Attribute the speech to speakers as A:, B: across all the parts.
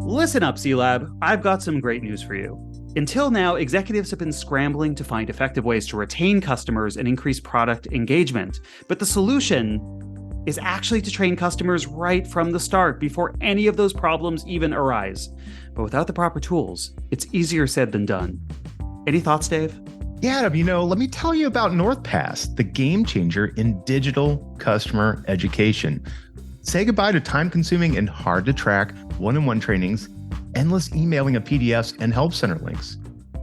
A: Listen up, CELab. I've got some great news for you. Until now, executives have been scrambling to find effective ways to retain customers and increase product engagement. But the solution is actually to train customers right from the start before any of those problems even arise. But without the proper tools, it's easier said than done. Any thoughts, Dave?
B: Yeah, Adam, let me tell you about NorthPass, the game changer in digital customer education. Say goodbye to time-consuming and hard-to-track one-on-one trainings, endless emailing of PDFs, and help center links.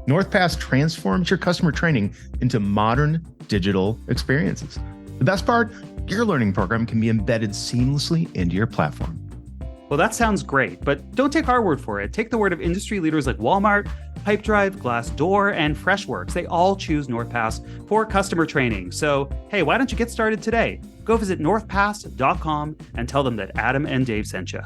B: NorthPass transforms your customer training into modern digital experiences. The best part, your learning program can be embedded seamlessly into your platform.
A: Well, that sounds great, but don't take our word for it. Take the word of industry leaders like Walmart, Pipedrive, Glassdoor, and Freshworks. They all choose NorthPass for customer training. So, hey, why don't you get started today? Go visit northpass.com and tell them that Adam and Dave sent you.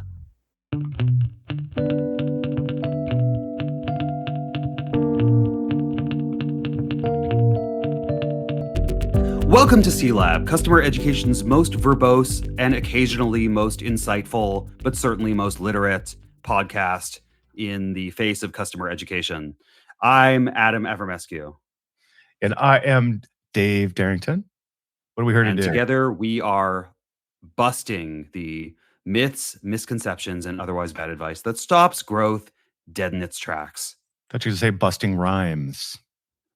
A: Welcome to CELab, customer education's most verbose and occasionally most insightful, but certainly most literate podcast in the face of customer education. I'm Adam Evermescu.
B: And I am Dave Darrington. What are we here to do?
A: Together we are busting the myths, misconceptions, and otherwise bad advice that stops growth dead in its tracks.
B: I thought you were going to say busting rhymes.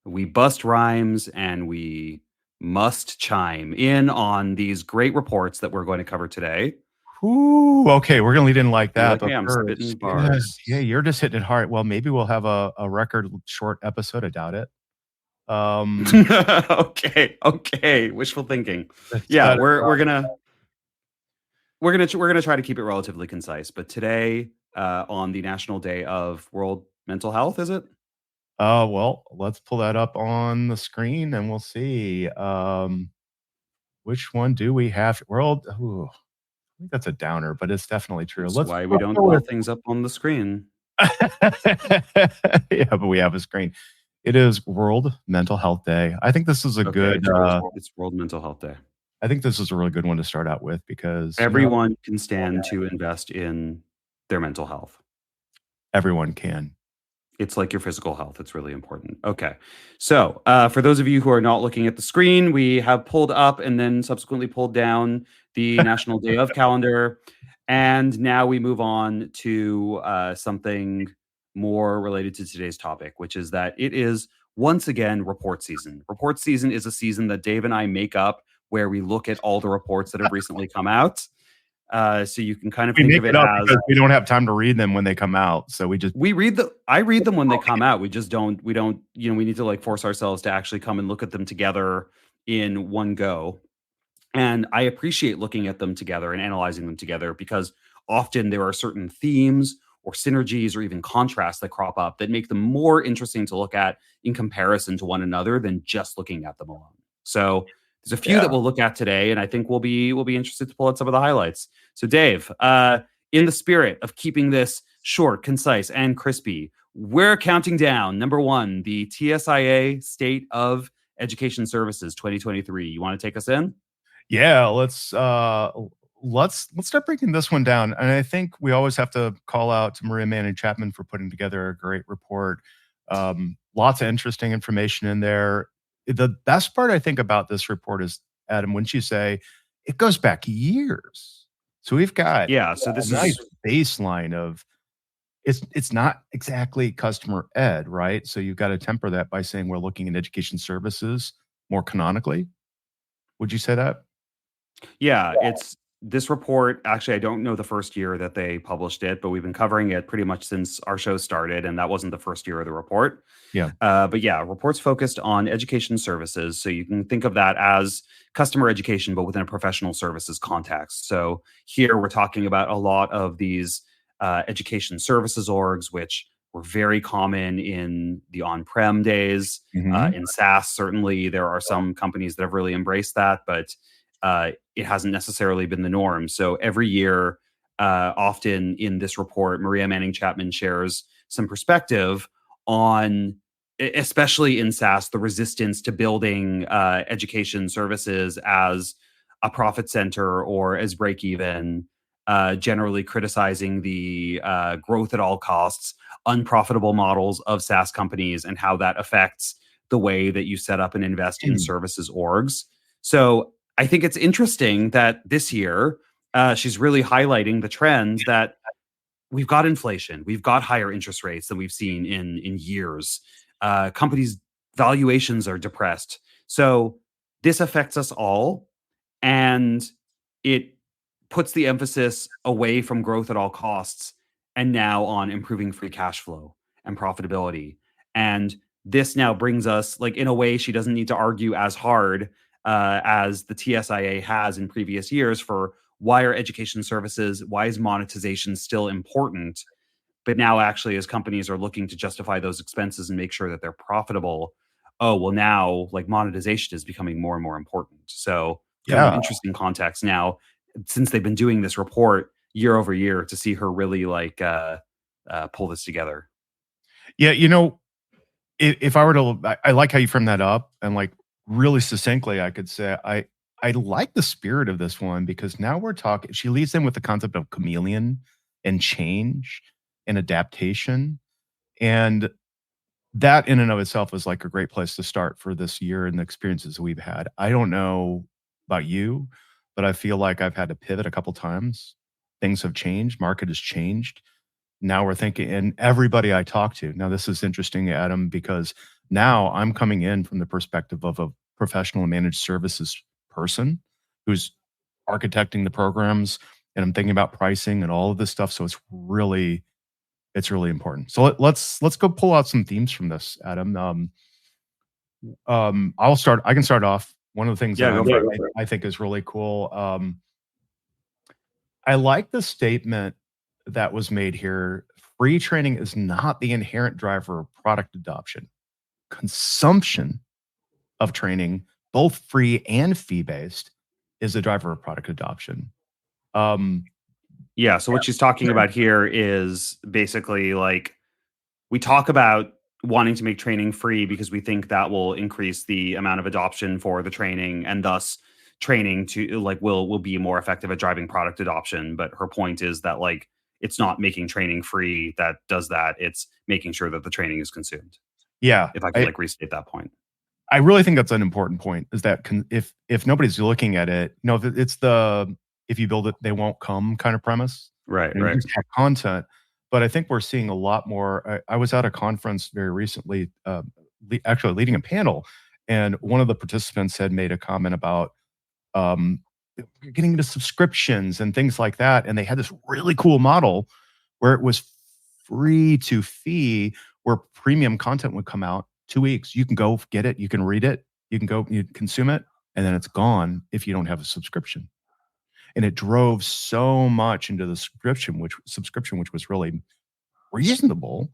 A: We bust rhymes and we must chime in on these great reports that we're going to cover today.
B: Ooh, okay, we're going to lead in like that.
A: Like, I'm spitting bars.
B: Yeah, you're just hitting it hard. Well, maybe we'll have a record short episode. I doubt it.
A: Okay. Wishful thinking. Yeah, we're gonna try to keep it relatively concise. But today, on the National Day of World Mental Health, is it?
B: Well, let's pull that up on the screen and we'll see. Which one do we have? World. Ooh, I think that's a downer, but it's definitely true.
A: That's why we don't pull things up on the screen.
B: Yeah, but we have a screen. It is World Mental Health Day. I think this is a good.
A: It's World Mental Health Day.
B: I think this is a really good one to start out with because
A: everyone can stand to invest in their mental health.
B: Everyone can.
A: It's like your physical health. It's really important. Okay. So for those of you who are not looking at the screen, we have pulled up and then subsequently pulled down the National Day of calendar. And now we move on to something more related to today's topic, which is that it is once again report season. Report season is a season that Dave and I make up where we look at all the reports that have recently come out. So you can kind of think of it as
B: we don't have time to read them when they come out. So
A: I read them when they come out. We need to like force ourselves to actually come and look at them together in one go. And I appreciate looking at them together and analyzing them together because often there are certain themes or synergies or even contrasts that crop up that make them more interesting to look at in comparison to one another than just looking at them alone. So there's a few that we'll look at today, and I think we'll be interested to pull out some of the highlights. So Dave, in the spirit of keeping this short, concise, and crispy, we're counting down. Number 1, the TSIA State of Education Services 2023. You want to take us in?
B: Yeah, let's start breaking this one down. And I think we always have to call out to Maria Manning Chapman for putting together a great report. Lots of interesting information in there. The best part I think about this report is, Adam, when you say it goes back years. So we've got
A: so this
B: nice baseline of it's not exactly customer ed, right? So you've got to temper that by saying we're looking at education services more canonically. Would you say that?
A: Yeah, it's this report. Actually, I don't know the first year that they published it, but we've been covering it pretty much since our show started, and that wasn't the first year of the report.
B: Yeah.
A: But yeah, reports focused on education services. So you can think of that as customer education, but within a professional services context. So here we're talking about a lot of these education services orgs, which were very common in the on-prem days. In SaaS, certainly there are some companies that have really embraced that, but it hasn't necessarily been the norm. So every year, often in this report, Maria Manning Chapman shares some perspective on, especially in SaaS, the resistance to building education services as a profit center or as break even. generally criticizing the growth at all costs, unprofitable models of SaaS companies, and how that affects the way that you set up and invest in services orgs. So I think it's interesting that this year she's really highlighting the trends that we've got inflation, we've got higher interest rates than we've seen in years. Companies' valuations are depressed, so this affects us all, and it puts the emphasis away from growth at all costs and now on improving free cash flow and profitability. And this now brings us, like, in a way, she doesn't need to argue as hard as the TSIA has in previous years for why are education services, why is monetization still important? But now, actually, as companies are looking to justify those expenses and make sure that they're profitable, oh, well, now like monetization is becoming more and more important. So, kind of an interesting context now, since they've been doing this report year over year, to see her really like pull this together.
B: Yeah, if I were to, I like how you frame that up, and like really succinctly, I could say I like the spirit of this one because now we're talking. She leads in with the concept of chameleon and change and adaptation, and that in and of itself is like a great place to start for this year and the experiences we've had. I don't know about you, but I feel like I've had to pivot a couple times. Things have changed, market has changed. Now we're thinking, and everybody I talk to, now this is interesting, Adam, because now I'm coming in from the perspective of a professional and managed services person who's architecting the programs, and I'm thinking about pricing and all of this stuff. So it's really important. So let's go pull out some themes from this, Adam. I'll start. I can start off. One of the things that I think is really cool. I like the statement that was made here. Free training is not the inherent driver of product adoption. Consumption of training, both free and fee-based, is a driver of product adoption.
A: Yeah. So what she's talking about here is basically like, we talk about wanting to make training free because we think that will increase the amount of adoption for the training, and thus training to like will be more effective at driving product adoption. But her point is that like it's not making training free that does that. It's making sure that the training is consumed.
B: Yeah.
A: If I could like restate that point.
B: I really think that's an important point, is that if nobody's looking at it, it's the, if you build it, they won't come kind of premise.
A: Right.
B: You just have content. But I think we're seeing a lot more. I was at a conference very recently, actually leading a panel, and one of the participants had made a comment about getting into subscriptions and things like that. And they had this really cool model where it was free to fee, where premium content would come out 2 weeks. You can go get it, you can read it, you can go, you consume it, and then it's gone if you don't have a subscription. And it drove so much into the subscription, which was really reasonable.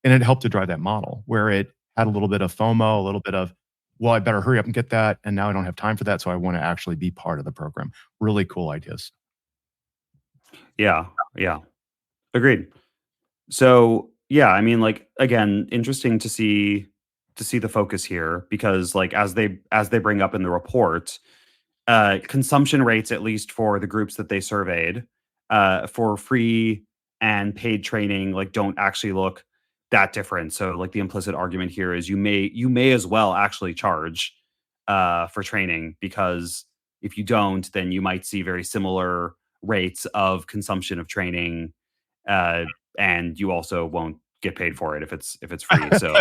B: And it helped to drive that model where it had a little bit of FOMO, a little bit of, well, I better hurry up and get that. And now I don't have time for that. So I want to actually be part of the program. Really cool ideas.
A: Yeah. Yeah. Agreed. So yeah, I mean, like, again, interesting to see the focus here, because like as they bring up in the report, consumption rates, at least for the groups that they surveyed, for free and paid training, like don't actually look that different. So like the implicit argument here is you may as well actually charge for training, because if you don't, then you might see very similar rates of consumption of training, and you also won't get paid for it if it's free. So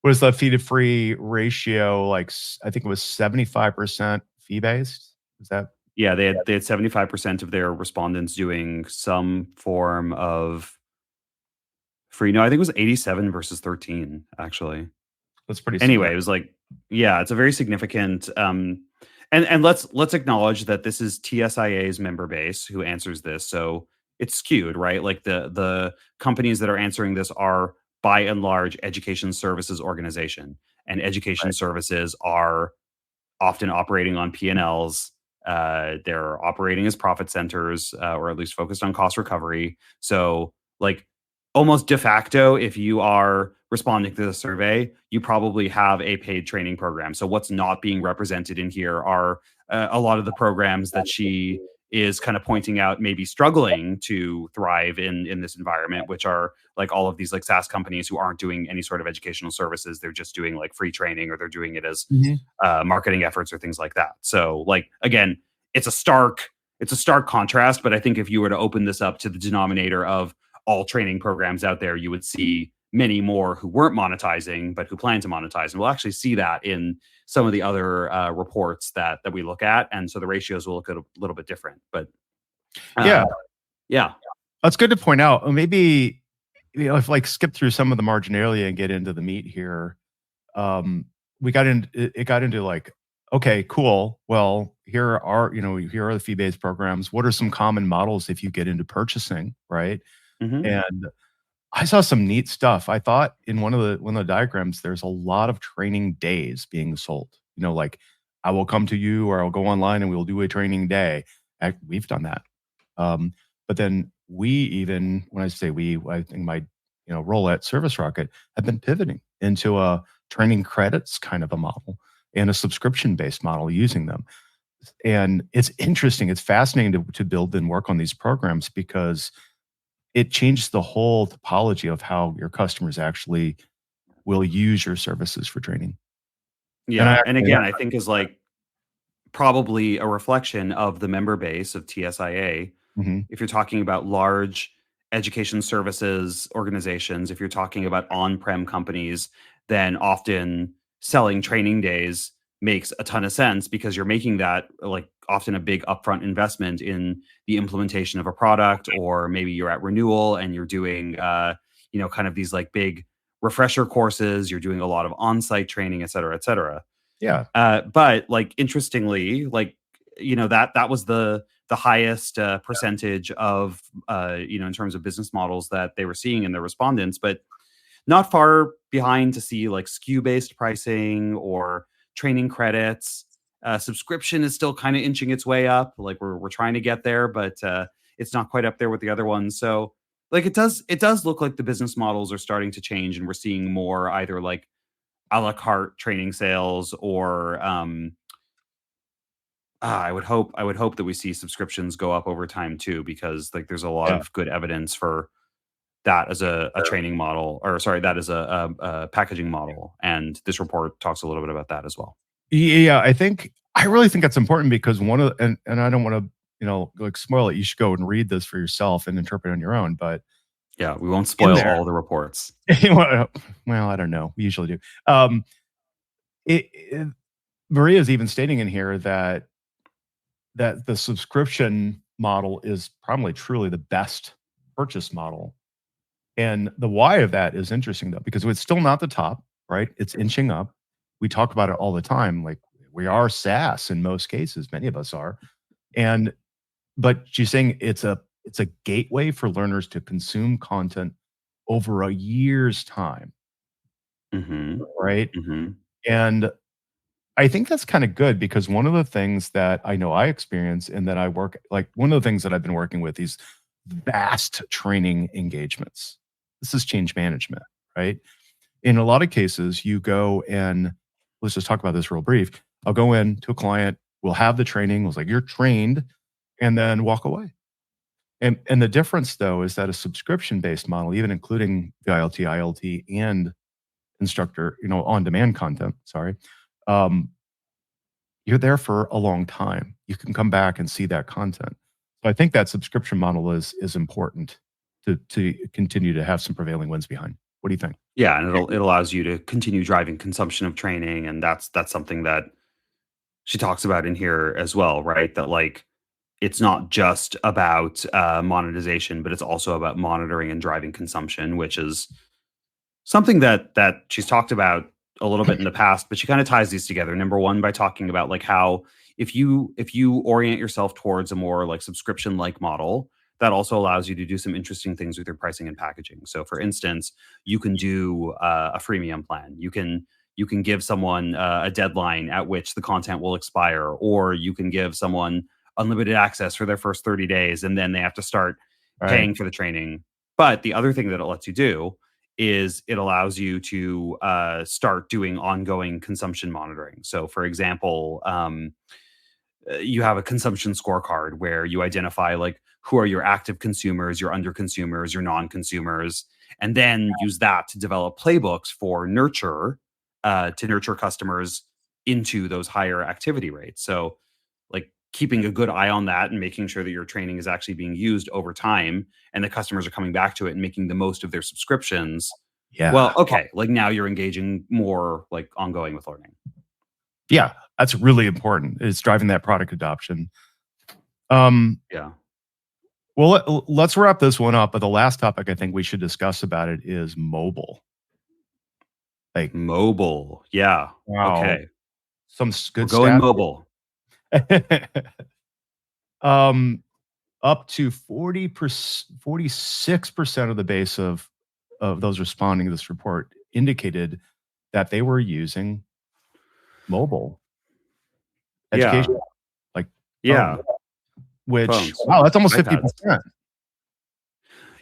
B: was the fee to free ratio, like I think it was 75% fee based? Is that?
A: Yeah, they had 75% of their respondents doing some form of free. No, I think it was 87 versus 13 actually.
B: That's pretty
A: Anyway, it was like, yeah, it's a very significant and let's acknowledge that this is TSIA's member base who answers this. So it's skewed, right? Like the companies that are answering this are by and large education services organization, and education services are often operating on P&Ls. They're operating as profit centers, or at least focused on cost recovery. So like almost de facto, if you are responding to the survey, you probably have a paid training program. So what's not being represented in here are a lot of the programs that she is kind of pointing out maybe struggling to thrive in this environment, which are like all of these like SaaS companies who aren't doing any sort of educational services. They're just doing like free training, or they're doing it as
B: Mhm.
A: marketing efforts or things like that. So like again, it's a stark contrast. But I think if you were to open this up to the denominator of all training programs out there, you would see many more who weren't monetizing but who plan to monetize, and we'll actually see that in some of the other reports that we look at, and so the ratios will look a little bit different. But
B: Yeah,
A: yeah.
B: that's good to point out. Maybe if like skip through some of the marginalia and get into the meat here. Um, we got in. It got into like, okay, cool. Well, here are the fee-based programs. What are some common models if you get into purchasing, right?
A: Hmm.
B: And I saw some neat stuff. I thought in one of the diagrams, there's a lot of training days being sold. Like I will come to you, or I'll go online and we'll do a training day. We've done that. Um, but then when I say we, I think my role at Service Rocket have been pivoting into a training credits kind of a model and a subscription based model using them. And it's interesting. It's fascinating to build and work on these programs because it changes the whole topology of how your customers actually will use your services for training. And I
A: Yeah, and
B: actually
A: again, I think is like probably a reflection of the member base of TSIA.
B: Mhm.
A: If you're talking about large education services organizations, if you're talking about on-prem companies, then often selling training days makes a ton of sense, because you're making that like often a big upfront investment in the implementation of a product, or maybe you're at renewal and you're doing kind of these like big refresher courses, you're doing a lot of on-site training, et cetera, et cetera.
B: Yeah.
A: But like interestingly, like that was the highest percentage of in terms of business models that they were seeing in their respondents, but not far behind to see like SKU based pricing or training credits. Subscription is still kind of inching its way up. Like we're trying to get there, but it's not quite up there with the other ones. So like it does look like the business models are starting to change, and we're seeing more either like a la carte training sales, or I would hope that we see subscriptions go up over time too, because like there's a lot
B: Yeah.
A: of good evidence for that as a training model, or sorry, that as a packaging model, and this report talks a little bit about that as well.
B: Yeah, I really think that's important because and I don't wanna, like, spoil it. You should go and read this for yourself and interpret on your own, but
A: Yeah, we won't
B: in
A: spoil
B: there
A: all the reports.
B: well, I don't know. We usually do. It Maria's even stating in here that the subscription model is probably truly the best purchase model. And the why of that is interesting though, because it's still not the top, right? It's inching up. We talk about it all the time. Like we are SaaS in most cases, many of us are. And but she's saying it's a gateway for learners to consume content over a year's time,
A: Hmm.
B: right?
A: Hmm.
B: And I think that's kind of good because one of the things that I know I experience and that I work like one of the things that I've been working with these vast training engagements. This is change management, right? In a lot of cases, you go and let's just talk about this real brief. I'll go in to a client, we'll have the training, was like, you're trained, and then walk away. And the difference though is that a subscription-based model, even including VILT, ILT, and instructor, on-demand content, sorry, um, you're there for a long time. You can come back and see that content. So I think that subscription model is important to continue to have some prevailing winds behind. What do you think?
A: Yeah, and it allows you to continue driving consumption of training, and that's something that she talks about in here as well, right? That like it's not just about monetization, but it's also about monitoring and driving consumption, which is something that she's talked about a little bit in the past. But she kind of ties these together. Number one, by talking about like how if you orient yourself towards a more like subscription like model, that also allows you to do some interesting things with your pricing and packaging. So, for instance, you can do a freemium plan. You can give someone a deadline at which the content will expire, or you can give someone unlimited access for their first 30 days, and then they have to start
B: Right.
A: paying for the training. But the other thing that it lets you do is it allows you to start doing ongoing consumption monitoring. So, for example, you have a consumption scorecard where you identify like who are your active consumers, your under consumers, your non-consumers, and then use that to develop playbooks for nurture to nurture customers into those higher activity rates. So like keeping a good eye on that and making sure that your training is actually being used over time and the customers are coming back to it and making the most of their subscriptions. Well,
B: Yeah.
A: okay, like now you're engaging more like ongoing with learning.
B: Yeah. That's really important. It's driving that product adoption. Um,
A: Yeah.
B: well, let's wrap this one up. But the last topic I think we should discuss about it is mobile. Like,
A: Mobile. Yeah.
B: wow,
A: Okay.
B: some
A: We're
B: good
A: going
B: stats.
A: mobile.
B: um, up to 46% of the base of those responding to this report indicated that they were using mobile education,
A: Yeah.
B: like phone,
A: Yeah.
B: which,
A: Phones.
B: wow, that's almost
A: iPads.
B: 50%.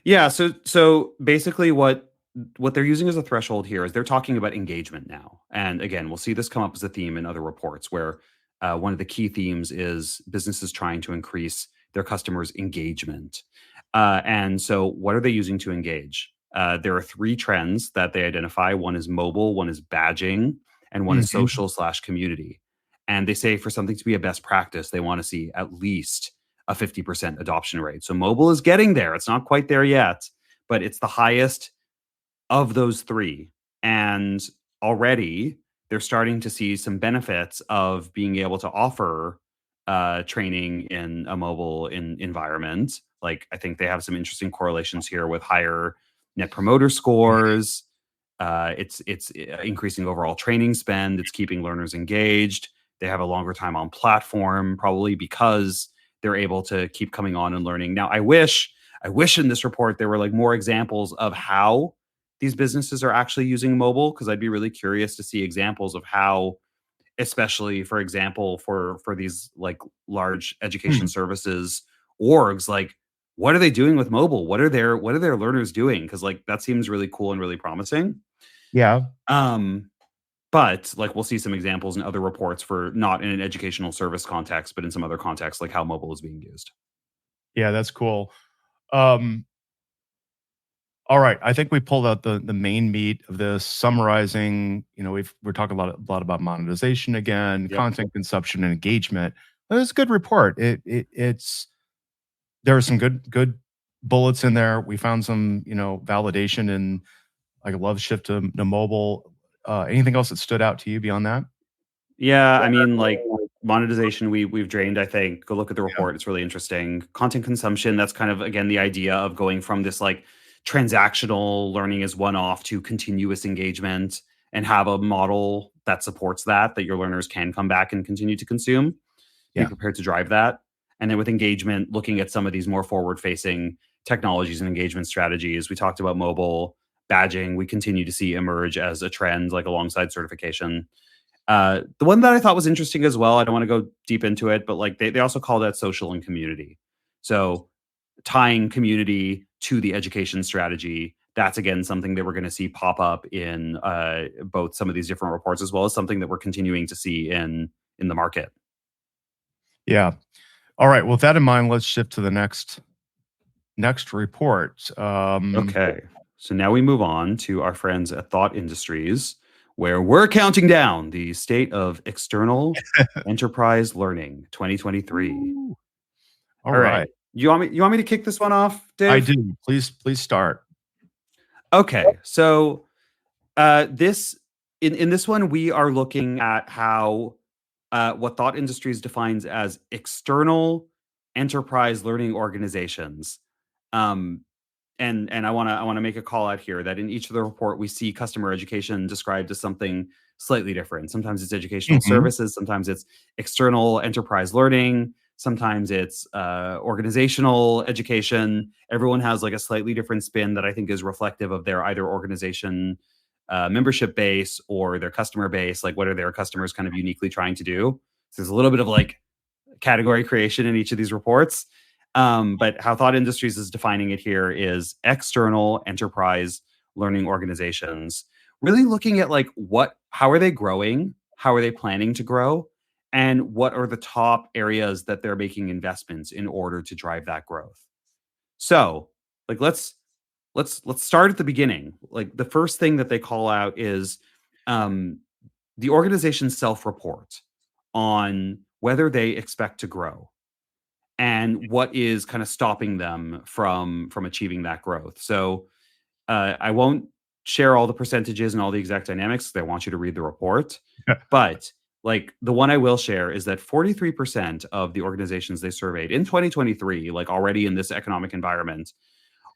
A: Yeah, so basically what they're using as a threshold here is they're talking about engagement now. And again, we'll see this come up as a theme in other reports where one of the key themes is businesses trying to increase their customers' engagement. And so what are they using to engage? There are three trends that they identify. One is mobile, one is badging, and one is
B: Mhm.
A: social/community. And they say for something to be a best practice, they want to see at least a 50% adoption rate. So mobile is getting there. It's not quite there yet, but it's the highest of those three. And already they're starting to see some benefits of being able to offer training in a mobile environment. Like I think they have some interesting correlations here with higher net promoter scores. It's increasing overall training spend. It's keeping learners engaged. They have a longer time on platform, probably because they're able to keep coming on and learning. Now, I wish in this report there were like more examples of how these businesses are actually using mobile, because I'd be really curious to see examples of how, especially for example, for these like large education
B: Hmm.
A: services orgs, like what are they doing with mobile? What are their learners doing? Because like that seems really cool and really promising.
B: Yeah.
A: Um, but like we'll see some examples in other reports for not in an educational service context, but in some other context, like how mobile is being used.
B: Yeah, that's cool. Um, all right. I think we pulled out the main meat of this, summarizing, we're talking a lot about monetization again,
A: Yep.
B: content consumption and engagement. It's a good report. It's there are some good bullets in there. We found some, validation and like a love shift to mobile. Anything else that stood out to you beyond that?
A: Yeah, I mean, like monetization, we've drained. I think go look at the
B: Yeah.
A: report; it's really interesting. Content consumption, that's kind of again the idea of going from this like transactional learning as one off to continuous engagement, and have a model that supports that your learners can come back and continue to consume. Be
B: Yeah.
A: prepared to drive that, and then with engagement, looking at some of these more forward facing technologies and engagement strategies. We talked about mobile badging. We continue to see emerge as a trend, like alongside certification. The one that I thought was interesting as well, I don't want to go deep into it, but like they also call that social and community. So tying community to the education strategy, that's again something that we're going to see pop up in both some of these different reports, as well as something that we're continuing to see in the market.
B: Yeah. All right. With that in mind, let's shift to the next report.
A: Okay. So now we move on to our friends at Thought Industries, where we're counting down the state of external enterprise learning 2023.
B: Ooh, all
A: All right.
B: right.
A: You want me to kick this one off,
B: I
A: Dave?
B: do. Please start.
A: Okay. So this in this one we are looking at how what Thought Industries defines as external enterprise learning organizations. Um, and I want to make a call out here that in each of the report we see customer education described as something slightly different. Sometimes it's educational
B: Mhm.
A: services, sometimes it's external enterprise learning, sometimes it's organizational education. Everyone has like a slightly different spin that I think is reflective of their either organization membership base or their customer base. Like what are their customers kind of uniquely trying to do? So there's a little bit of like category creation in each of these reports. But how Thought Industries is defining it here is external enterprise learning organizations, really looking at like how are they growing? How are they planning to grow? and what are the top areas that they're making investments in order to drive that growth. So, like let's start at the beginning. Like the first thing that they call out is um, the organization's self-report on whether they expect to grow and what is kind of stopping them from achieving that growth. So I won't share all the percentages and all the exact dynamics. I want you to read the report. But like the one I will share is that 43% of the organizations they surveyed in 2023, like already in this economic environment,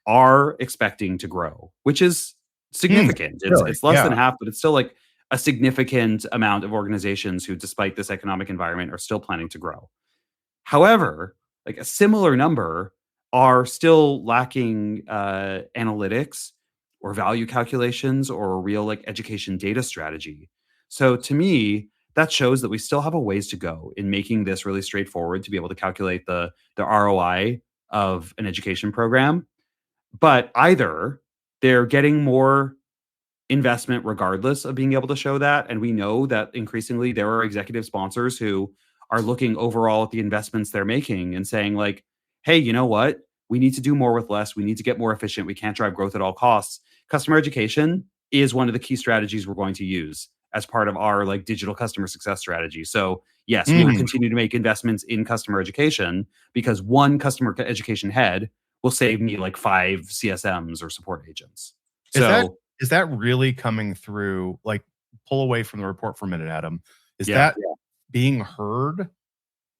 A: are expecting to grow, which is significant.
B: Really?
A: It's less than
B: Yeah.
A: half, but it's still like a significant amount of organizations who, despite this economic environment, are still planning to grow. However, like a similar number are still lacking analytics or value calculations or a real like education data strategy. So to me, that shows that we still have a ways to go in making this really straightforward to be able to calculate the ROI of an education program. But either they're getting more investment regardless of being able to show that. And we know that increasingly there are executive sponsors who are looking overall at the investments they're making and saying, like, hey, you know what? We need to do more with less. We need to get more efficient. We can't drive growth at all costs. Customer education is one of the key strategies we're going to use as part of our like digital customer success strategy. So yes, we will continue to make investments in customer education because one customer education head will save me like 5 CSMs or support agents. So
B: Is that really coming through? Like, pull away from the report for a minute, Adam. Is
A: yeah.
B: that being heard?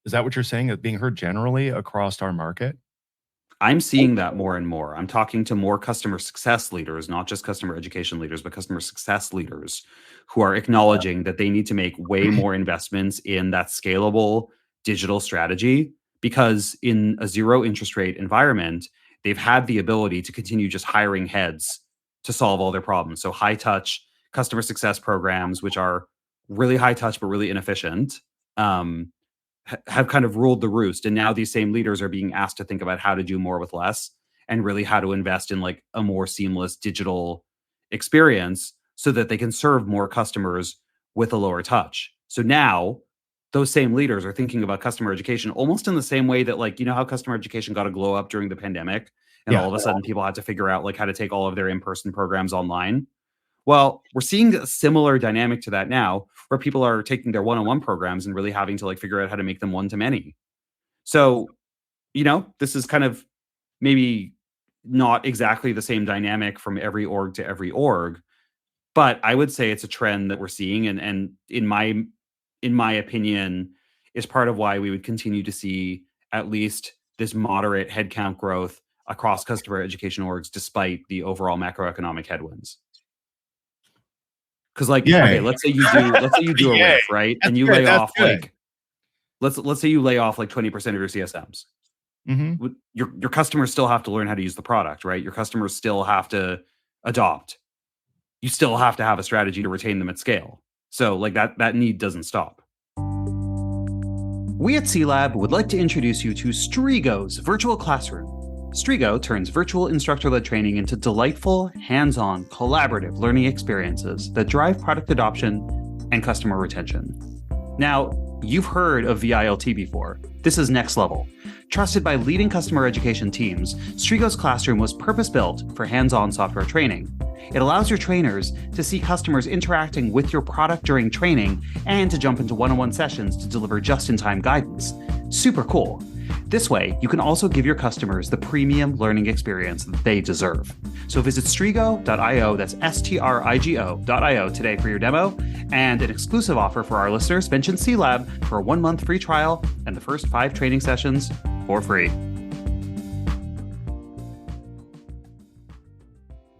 B: Is that what you're saying? Is being heard generally across our market?
A: I'm seeing that more and more. I'm talking to more customer success leaders, not just customer education leaders, but customer success leaders who are acknowledging that they need to make way more investments in that scalable digital strategy because in a zero interest rate environment, they've had the ability to continue just hiring heads to solve all their problems. So high touch customer success programs, which are really high touch but really inefficient, um, have kind of ruled the roost. And now these same leaders are being asked to think about how to do more with less and really how to invest in like a more seamless digital experience so that they can serve more customers with a lower touch. So now those same leaders are thinking about customer education almost in the same way that, like, you know how customer education got a glow up during the pandemic and all
B: Yeah.
A: of a sudden people had to figure out like how to take all of their in-person programs online. Well, we're seeing a similar dynamic to that now, where people are taking their one-on-one programs and really having to like figure out how to make them one-to-many. So, you know, this is kind of maybe not exactly the same dynamic from every org to every org, but I would say it's a trend that we're seeing, and in my opinion, is part of why we would continue to see at least this moderate headcount growth across customer education orgs, despite the overall macroeconomic headwinds. Because like,
B: Yay.
A: okay, let's say you do a
B: Yay.
A: riff, right?
B: That's
A: And you
B: good,
A: lay
B: that's
A: off
B: good.
A: like let's say you lay off like 20% of your CSMs. Your customers still have to learn how to use the product, right? Your customers still have to adopt. You still have to have a strategy to retain them at scale. So like that need doesn't stop. We at CELab would like to introduce you to Strigo's virtual classroom. Strigo turns virtual instructor-led training into delightful, hands-on, collaborative learning experiences that drive product adoption and customer retention. Now, you've heard of VILT before. This is next level. Trusted by leading customer education teams, Strigo's classroom was purpose-built for hands-on software training. It allows your trainers to see customers interacting with your product during training and to jump into one-on-one sessions to deliver just-in-time guidance. Super cool. This way, you can also give your customers the premium learning experience that they deserve. So visit strigo.io, that's strigo.io today for your demo, and an exclusive offer for our listeners. Mention CELab for a 1-month free trial and the first 5 training sessions for free.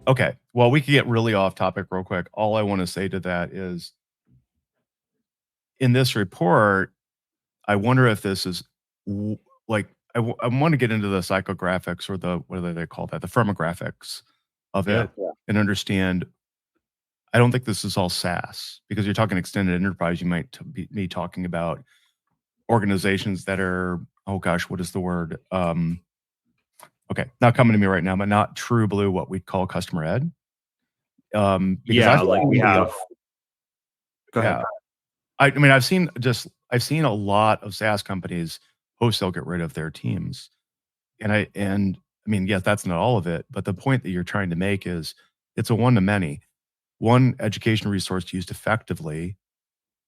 B: Okay. Well, we could get really off topic real quick. All I want to say to that is, in this report, I wonder if this is like, I want to get into the psychographics or what do they call that? The firmographics of it and understand. I don't think this is all SaaS, because you're talking extended enterprise. You might be talking about organizations that are, oh gosh, what is the word? Okay, not coming to me right now, but not true blue, what we call customer ed.
A: Yeah, like we have. Go ahead.
B: I mean, I've seen just I've seen a lot of SaaS companies wholesale get rid of their teams. And I mean, yes, that's not all of it, but the point that you're trying to make is it's a one to many. One education resource used effectively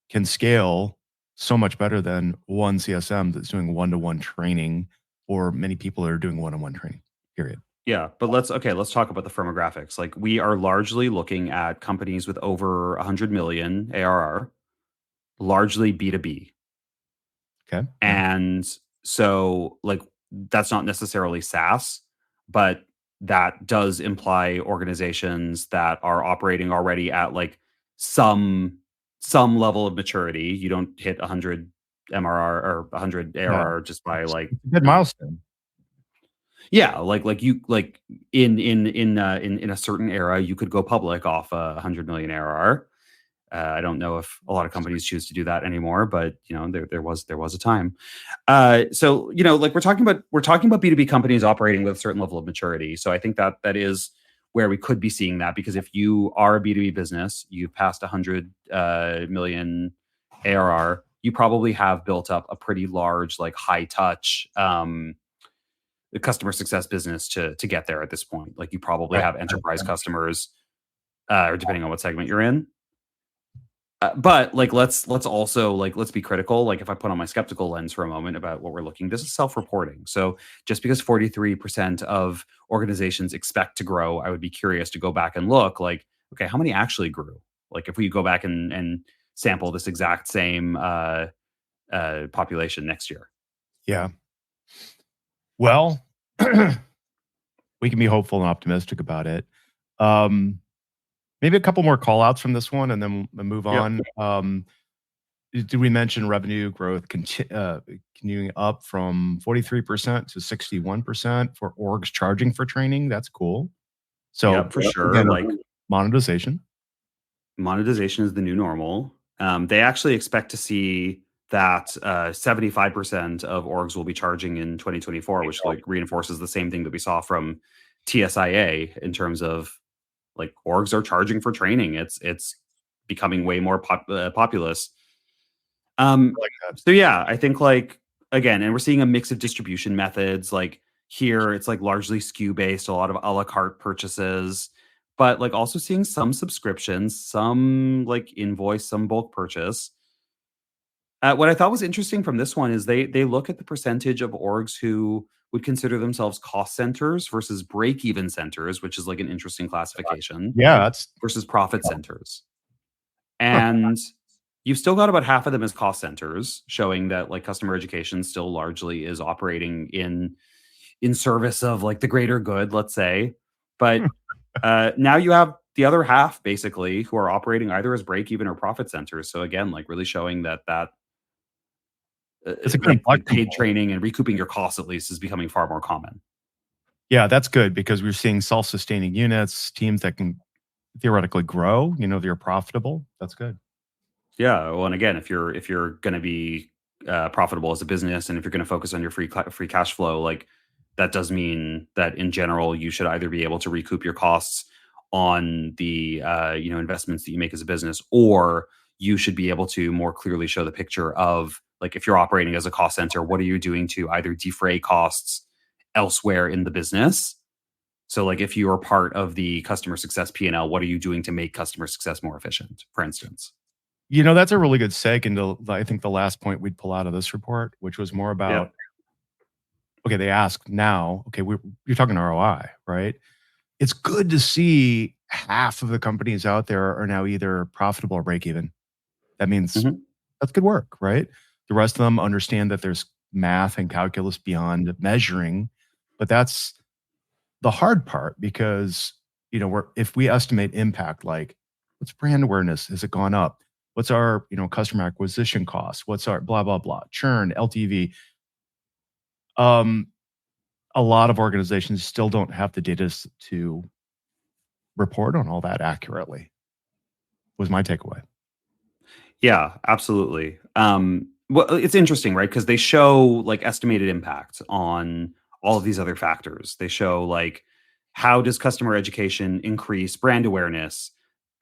B: can scale so much better than one CSM that's doing one-to-one training, or many people that are doing one-on-one training, period.
A: Yeah, but let's talk about the firmographics. Like we are largely looking at companies with over 100 million ARR, largely B2B.
B: Okay. Yeah.
A: And so like that's not necessarily SaaS, but that does imply organizations that are operating already at like some some level of maturity. You don't hit 100 MRR or 100
B: Yeah.
A: ARR just by
B: It's
A: like
B: a good milestone.
A: yeah, like you like in a certain era you could go public off a 100 million ARR. I don't know if a lot of companies choose to do that anymore, but you know there was a time. So you know, like we're talking about B2B companies operating with a certain level of maturity. So I think that that is where we could be seeing that because if you are a B2B business, you've passed 100 million ARR, you probably have built up a pretty large, like high touch customer success business to get there at this point. Like you probably
B: Right.
A: have enterprise customers, or depending on what segment you're in. But like let's also like let's be critical. Like if I put on my skeptical lens for a moment about what we're looking, this is self-reporting. So just because 43% of organizations expect to grow, I would be curious to go back and look like, okay, how many actually grew? Like if we go back and sample this exact same population next year.
B: Yeah. Well, we can be hopeful and optimistic about it. Um, Maybe a couple more call outs from this one and then we'll move
A: Yep.
B: on. Did we mention revenue growth continuing up from 43% to 61% for orgs charging for training? That's cool. So
A: Yep, for sure.
B: again,
A: Like
B: monetization.
A: monetization is the new normal. They actually expect to see that 75% of orgs will be charging in 2024, which like reinforces the same thing that we saw from TSIA in terms of like orgs are charging for training. It's becoming way more populous.
B: I like that.
A: So yeah, I think like again, and we're seeing a mix of distribution methods. Like here, it's like largely SKU based, a lot of a la carte purchases, but like also seeing some subscriptions, some like invoice, some bulk purchase. What I thought was interesting from this one is they look at the percentage of orgs who would consider themselves cost centers versus break even centers, which is like an interesting classification
B: Yeah, that's
A: versus profit centers.
B: huh.
A: And you've still got about half of them as cost centers, showing that like customer education still largely is operating in service of like the greater good, let's say. But now you have the other half basically who are operating either as break even or profit centers. So again, like really showing that
B: It's a good
A: like
B: inflection
A: paid
B: point.
A: training and recouping your costs at least is becoming far more common.
B: Yeah, that's good because we're seeing self-sustaining units, teams that can theoretically grow, they're profitable. That's good.
A: Yeah, well, and again, if you're going to be profitable as a business, and if you're going to focus on your free cash flow, like that does mean that in general you should either be able to recoup your costs on the investments that you make as a business, or you should be able to more clearly show the picture of like if you're operating as a cost center, what are you doing to either defray costs elsewhere in the business? So like if you are part of the customer success P&L, what are you doing to make customer success more efficient, for instance?
B: That's a really good seg into, I think, the last point we'd pull out of this report, which was more
A: Yep.
B: about, okay, they ask now, okay, you're talking ROI, right? It's good to see half of the companies out there are now either profitable or break even. That means
A: Mhm.
B: that's good work, right? The rest of them understand that there's math and calculus beyond measuring, but that's the hard part because if we estimate impact, like what's brand awareness, has it gone up, what's our customer acquisition cost, what's our blah blah blah, churn, LTV. um a lot of organizations still don't have the data to report on all that accurately, was my takeaway.
A: Yeah, absolutely. Well, it's interesting, right? Because they show like estimated impact on all of these other factors. They show like how does customer education increase brand awareness,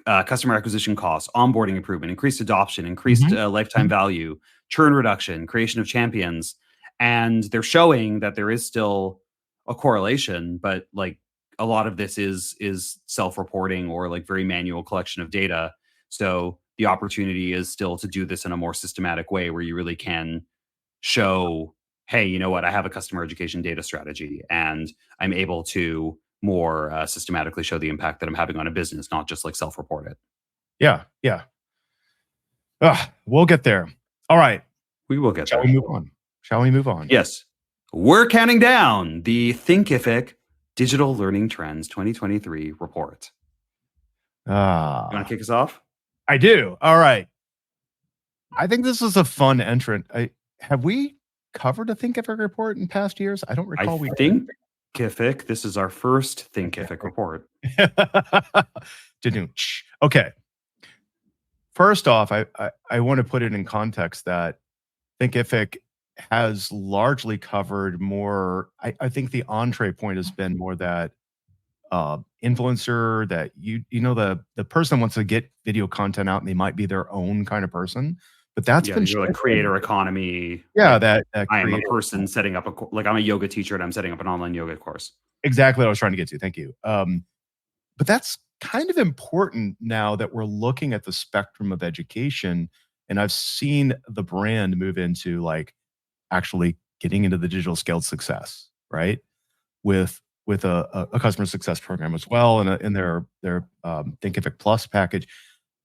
A: customer acquisition costs, onboarding improvement, increased adoption, increased
B: Mhm.
A: lifetime value, churn reduction, creation of champions. And they're showing that there is still a correlation, but like a lot of this is self-reporting or like very manual collection of data. So the opportunity is still to do this in a more systematic way where you really can show, hey, you know what, I have a customer education data strategy and I'm able to more systematically show the impact that I'm having on a business, not just like self-report it.
B: Yeah, yeah. We'll get there. All right.
A: We will get
B: Shall we
A: there.
B: move on? Shall we move on?
A: Yes. We're counting down the Thinkific Digital Learning Trends 2023 report. You want to
B: Ah,
A: kick us off?
B: I do. All right. I think this is a fun entrant. Have we covered a Thinkific report in past years? I don't
A: I
B: recall we
A: think Thinkific, this is our first Thinkific report.
B: did. Didn't. Okay. First off, I want to put it in context that Thinkific has largely covered more. I think the entree point has been more that influencer that the person wants to get video content out and they might be their own kind of person, but that's
A: Yeah,
B: been
A: these are like
B: shifting.
A: creator economy.
B: Yeah,
A: Like
B: that
A: I am a
B: creator.
A: person setting up like I'm a yoga teacher and I'm setting up an online yoga course.
B: Exactly what I was trying to get to. Thank you. But that's kind of important now that we're looking at the spectrum of education. And I've seen the brand move into like actually getting into the digital scaled success, right? With a customer success program as well, and in their Thinkific Plus package.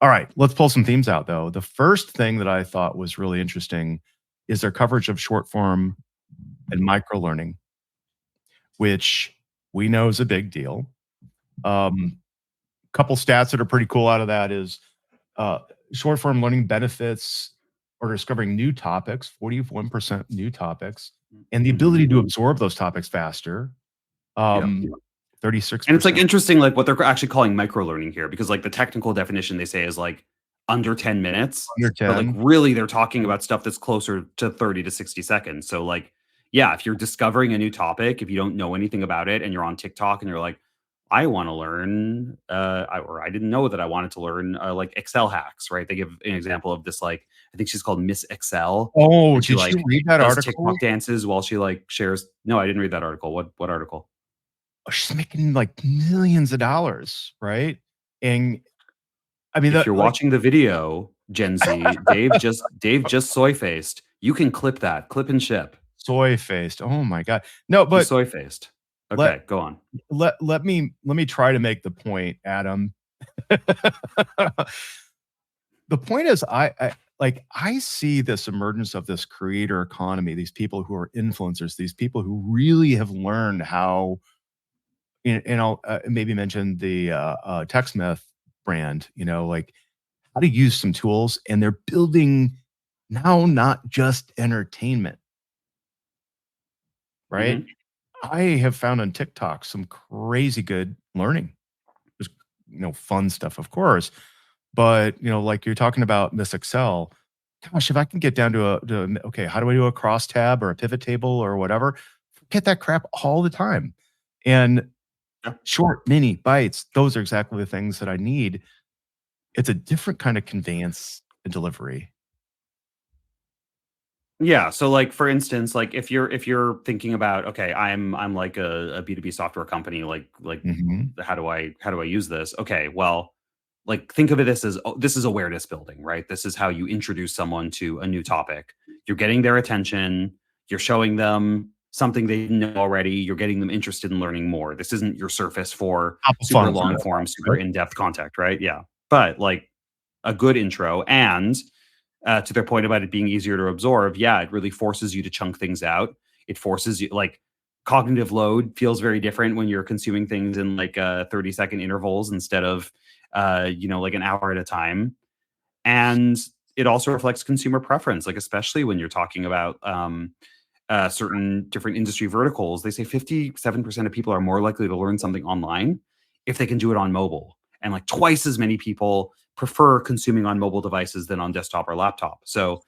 B: All right, let's pull some themes out though. The first thing that I thought was really interesting is their coverage of short form and micro learning, which we know is a big deal. Couple stats that are pretty cool out of that is uh, short form learning benefits or discovering new topics, 41% new topics, and the ability to absorb those topics faster.
A: Yep.
B: 36%.
A: And it's like interesting, like what they're actually calling micro learning here, because like the technical definition they say is like under 10 minutes,
B: Under
A: but like
B: 10.
A: really they're talking about stuff that's closer to 30 to 60 seconds. So like, yeah, if you're discovering a new topic, if you don't know anything about it and you're on TikTok and you're like, I want to learn, or I didn't know that I wanted to learn like Excel hacks, right? They give an example of this, like, I think she's called Miss Excel.
B: Oh,
A: And she
B: did you
A: like
B: read that
A: does
B: article?
A: TikTok dances while she like shares. No, I didn't read that article. What article?
B: Oh, she's making like millions of dollars, right? And I mean,
A: If
B: that
A: you're
B: like
A: watching the video, Gen Z, Dave just soy faced. You can clip that, clip and ship.
B: soy faced. Oh my god. No,
A: He
B: but
A: soy faced.
B: let
A: Okay, go on.
B: let me try to make the point, Adam. The point is, I see this emergence of this creator economy. These people who are influencers. These people who really have learned how. And I'll maybe mention the TechSmith brand. Like how to use some tools, and they're building now not just entertainment, right?
A: Mhm.
B: I have found on TikTok some crazy good learning. Just fun stuff, of course. But like you're talking about Miss Excel, gosh, if I can get down okay, how do I do a cross tab or a pivot table or whatever? Forget that crap all the time. And
A: Yeah.
B: short, mini bites, those are exactly the things that I need. It's a different kind of conveyance and delivery.
A: Yeah, so, like, for instance, like, if you're thinking about, "Okay, I'm like a B2B software company, like,
B: Mhm.
A: how do I use this?" Okay, well, like, think of it as, oh, this is awareness building, right? This is how you introduce someone to a new topic. You're getting their attention, you're showing them something they know already, you're getting them interested in learning more. This isn't your surface for
B: Top of
A: super
B: funnel
A: long
B: kind of
A: form,
B: stuff,
A: super
B: right?
A: in-depth contact, right? Yeah. But, like, a good intro and to their point about it being easier to absorb, yeah, it really forces you to chunk things out. It forces you, like, cognitive load feels very different when you're consuming things in like 30-second intervals instead of like an hour at a time. And it also reflects consumer preference, like especially when you're talking about certain different industry verticals. They say 57% of people are more likely to learn something online if they can do it on mobile, and like twice as many people prefer consuming on mobile devices than on desktop or laptop. So,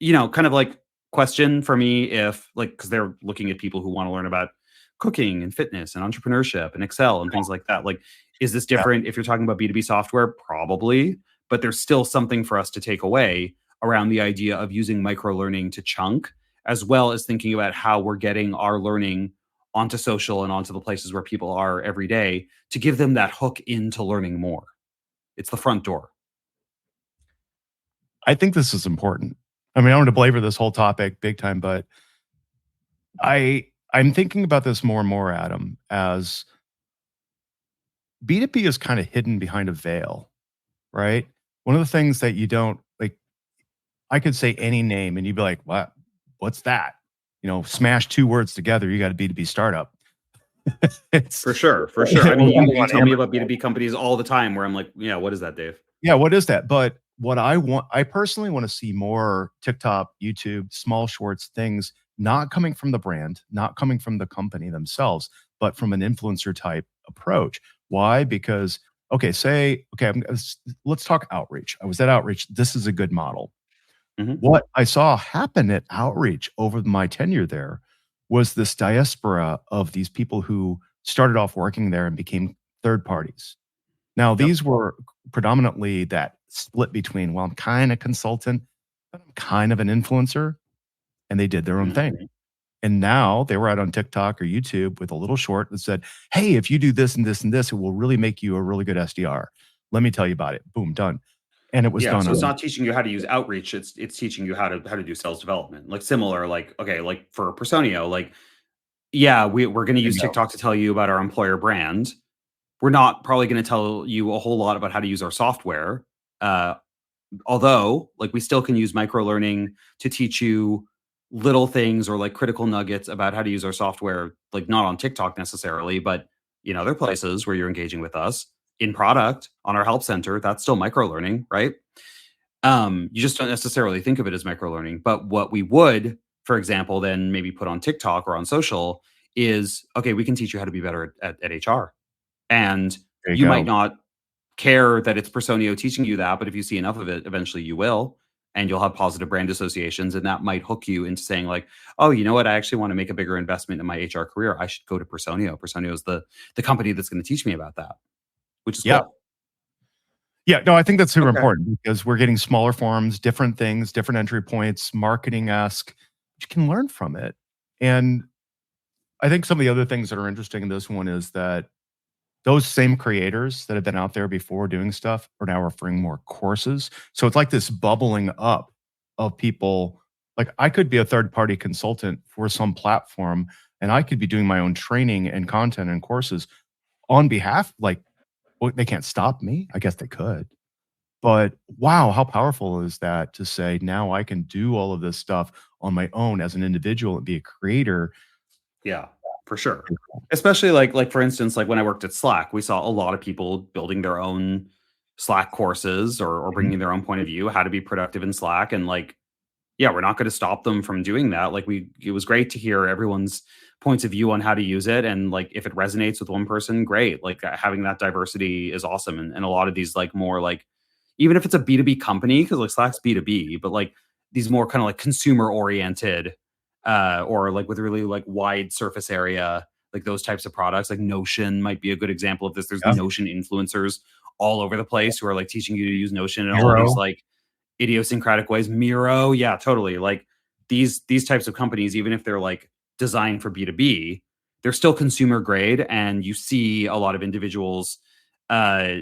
A: kind of like question for me, if like, because they're looking at people who want to learn about cooking and fitness and entrepreneurship and Excel and things like that. Like, Is this
B: Yeah.
A: different if you're talking about B2B software? Probably, but there's still something for us to take away around the idea of using micro learning to chunk, as well as thinking about how we're getting our learning onto social and onto the places where people are every day to give them that hook into learning more. It's the front door.
B: I think this is important. I mean, I don't want to belabor this whole topic big time, but I'm thinking about this more and more, Adam, as B2B is kind of hidden behind a veil, right? One of the things that you don't like, I could say any name and you'd be like, what? What's that? Smash two words together, you got a B2B startup. It's
A: For sure, for sure. I mean, you
B: on
A: tell me about B2B companies all the time where I'm like, yeah, what is that, Dave?
B: Yeah, what is that? But what I personally want to see more TikTok, YouTube, small shorts, things not coming from the brand, not coming from the company themselves, but from an influencer type approach. Why? Because okay, let's talk outreach. I was at outreach. This is a good model.
A: Mhm.
B: What I saw happen at outreach over my tenure there was this diaspora of these people who started off working there and became third parties. Now,
A: Yep.
B: these were predominantly that split between, well, I'm kind of consultant, but I'm kind of an influencer, and they did their own thing.
A: Mhm.
B: And now they were out on TikTok or YouTube with a little short that said, "Hey, if you do this and this and this, it will really make you a really good SDR. Let me tell you about it." Boom, done. And it was
A: Yeah,
B: done
A: so it's
B: on.
A: not teaching you how to use outreach, it's teaching you how to do sales development. Like similar, like, okay, like for Personio, like, yeah, we're gonna
B: There
A: use
B: you go.
A: TikTok to tell you about our employer brand. We're not probably gonna tell you a whole lot about how to use our software. Uh, Although, like, we still can use micro learning to teach you little things or like critical nuggets about how to use our software, like not on TikTok necessarily, but in other places where you're engaging with us in product on our help center. That's still micro learning, right? You just don't necessarily think of it as micro learning. But what we would, for example, then maybe put on TikTok or on social is, okay, we can teach you how to be better at HR. And
B: There you
A: you might
B: go.
A: not care that it's Personio teaching you that, but if you see enough of it, eventually you will. And you'll have positive brand associations. And that might hook you into saying, like, oh, you know what? I actually want to make a bigger investment in my HR career. I should go to Personio. Personio is the company that's going to teach me about that, which is
B: Yeah.
A: cool.
B: Yeah. No, I think that's super
A: Okay.
B: important because we're getting smaller forms, different things, different entry points, marketing esque. You can learn from it. And I think some of the other things that are interesting in this one is that those same creators that have been out there before doing stuff are now offering more courses. So it's like this bubbling up of people. Like I could be a third party consultant for some platform and I could be doing my own training and content and courses on behalf, like, well, they can't stop me. I guess they could. But wow, how powerful is that to say now I can do all of this stuff on my own as an individual and be a creator?
A: Yeah, for sure. Especially like for instance, like when I worked at Slack, we saw a lot of people building their own Slack courses or
B: Mhm.
A: bringing their own point of view, how to be productive in Slack, and like, yeah, we're not going to stop them from doing that. Like it was great to hear everyone's points of view on how to use it, and like if it resonates with one person, great. Like having that diversity is awesome, and a lot of these like more like even if it's a B2B company, because like Slack's B2B, but like these more kind of like consumer oriented or like with really like wide surface area, like those types of products, like Notion might be a good example of this. There's
B: Yeah.
A: Notion influencers all over the place who are like teaching you to use Notion in all these
B: Hero.
A: like idiosyncratic ways. Miro, yeah, totally. Like these types of companies, even if they're like designed for B2B, they're still consumer grade, and you see a lot of individuals uh,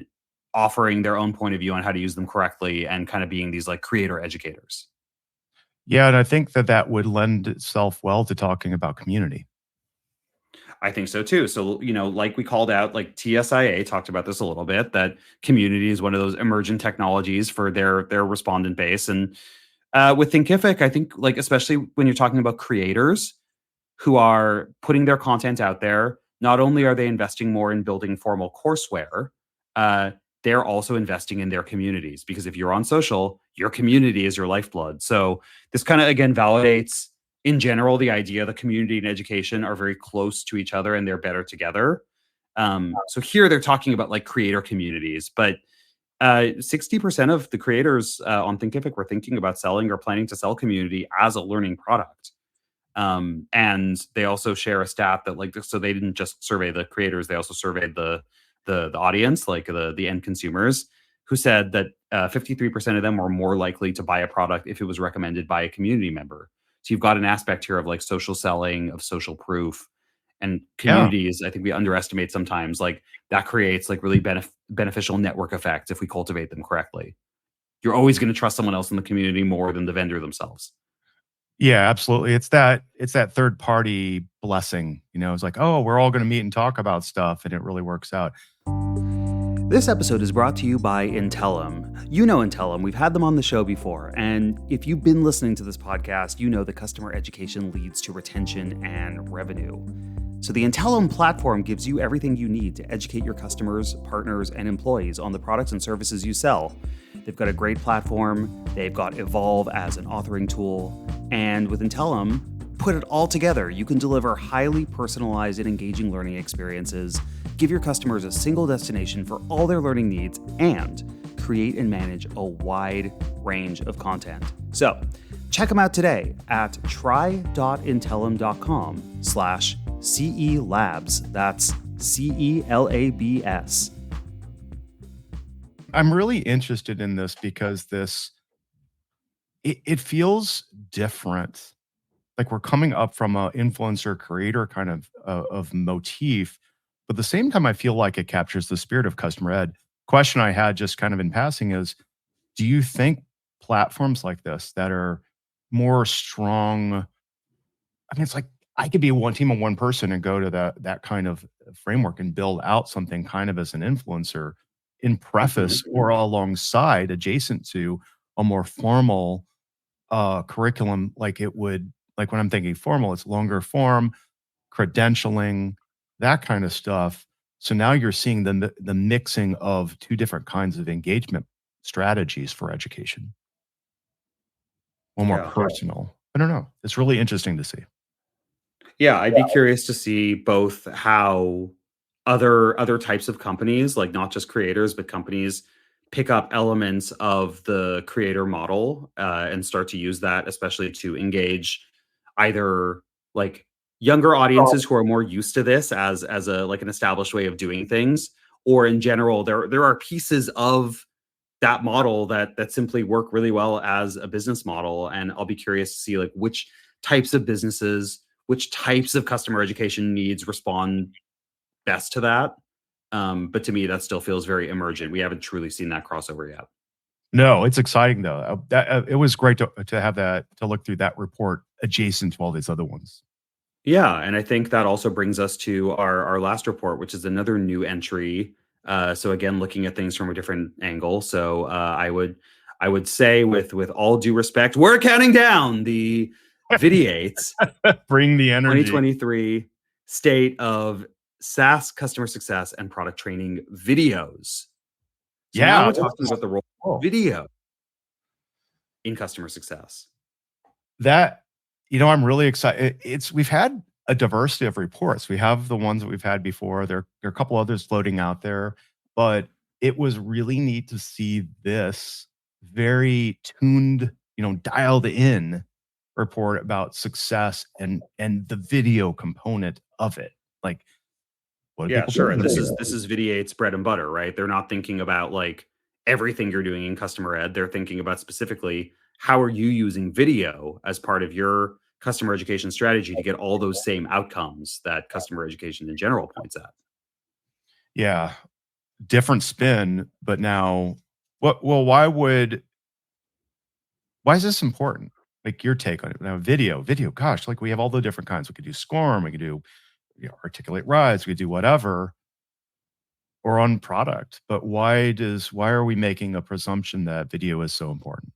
A: offering their own point of view on how to use them correctly, and kind of being these like creator educators.
B: Yeah. And I think that that would lend itself well to talking about community.
A: I think so too. So, like we called out, like TSIA talked about this a little bit, that community is one of those emergent technologies for their respondent base. And with Thinkific, I think like especially when you're talking about creators who are putting their content out there, not only are they investing more in building formal courseware, uh, they're also investing in their communities, because if you're on social, your community is your lifeblood. So this kind of again validates in general the idea that community and education are very close to each other and they're better together. So here they're talking about like creator communities, but 60% of the creators on Thinkific were thinking about selling or planning to sell community as a learning product. And they also share a stat that like, so they didn't just survey the creators, they also surveyed the the audience, like the end consumers, who said that 53% of them were more likely to buy a product if it was recommended by a community member. So you've got an aspect here of like social selling, of social proof, and
B: Yeah.
A: communities. I think we underestimate sometimes, like that creates like really beneficial network effects if we cultivate them correctly. You're always going to trust someone else in the community more than the vendor themselves.
B: Yeah, absolutely. It's that third party blessing. It's like, oh, we're all going to meet and talk about stuff, and it really works out.
A: This episode is brought to you by Intellum. You know Intellum, we've had them on the show before, and if you've been listening to this podcast, you know that customer education leads to retention and revenue. So the Intellum platform gives you everything you need to educate your customers, partners, and employees on the products and services you sell. They've got a great platform, they've got Evolve as an authoring tool, and with Intellum, put it all together, you can deliver highly personalized and engaging learning experiences, give your customers a single destination for all their learning needs, and create and manage a wide range of content. So check them out today at try.intellum.com/CELabs. That's CELABS.
B: I'm really interested in this because it feels different. Like we're coming up from a influencer creator kind of motif, but at the same time, I feel like it captures the spirit of customer ed. Question I had just kind of in passing is, do you think platforms like this that are more strong? I mean, it's like I could be one team of one person and go to that kind of framework and build out something kind of as an influencer in preface or alongside adjacent to a more formal curriculum like it would like when I'm thinking formal, it's longer form, credentialing, that kind of stuff. So now you're seeing the mixing of two different kinds of engagement strategies for education. One more
A: Yeah.
B: personal. I don't know. It's really interesting to see.
A: Yeah, I'd be curious to see both how other types of companies, like not just creators, but companies pick up elements of the creator model and start to use that, especially to engage either like younger audiences who are more used to this as a like an established way of doing things, or in general, there are pieces of that model that simply work really well as a business model. And I'll be curious to see like which types of businesses, which types of customer education needs respond best to that. But to me, that still feels very emergent. We haven't truly seen that crossover yet.
B: No, it's exciting though. It was great to have that to look through that report adjacent to all these other ones.
A: Yeah, and I think that also brings us to our last report, which is another new entry. So again, looking at things from a different angle. So I would say with all due respect, we're counting down the Vidiates
B: Bring the energy.
A: 2023 State of SaaS Customer Success and Product Training videos. So now
B: Yeah.
A: we're talking about the role of video in customer success.
B: That, I'm really excited. We've had a diversity of reports. We have the ones that we've had before. There are a couple others floating out there, but it was really neat to see this very tuned, dialed in report about success and the video component of it. Like, what do
A: Yeah,
B: people
A: sure.
B: do in
A: And
B: the
A: this
B: video?
A: is Vidiate's bread and butter, right? They're not thinking about like everything you're doing in customer ed. They're thinking about specifically how are you using video as part of your customer education strategy to get all those same outcomes that customer education in general points at.
B: Yeah, different spin, but now why is this important? Like your take on it. Now, video, gosh, like we have all the different kinds. We could do SCORM, we could do articulate rides, we could do whatever, or on product. But why are we making a presumption that video is so important?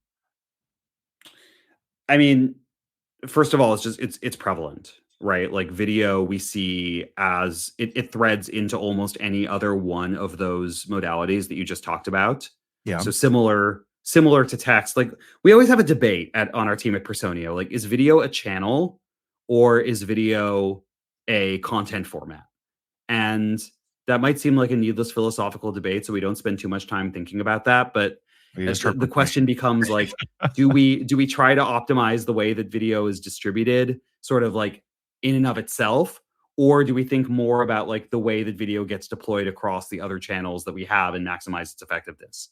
A: I mean, first of all, it's prevalent, right? Like video we see as it threads into almost any other one of those modalities that you just talked about.
B: Yeah.
A: So similar to text. Like we always have a debate on our team at Personio. Like, is video a channel or is video a content format? And that might seem like a needless philosophical debate, so we don't spend too much time thinking about that. But the question becomes like, do we try to optimize the way that video is distributed, sort of like in and of itself, Or do we think more about like the way that video gets deployed across the other channels that we have and maximize its effectiveness?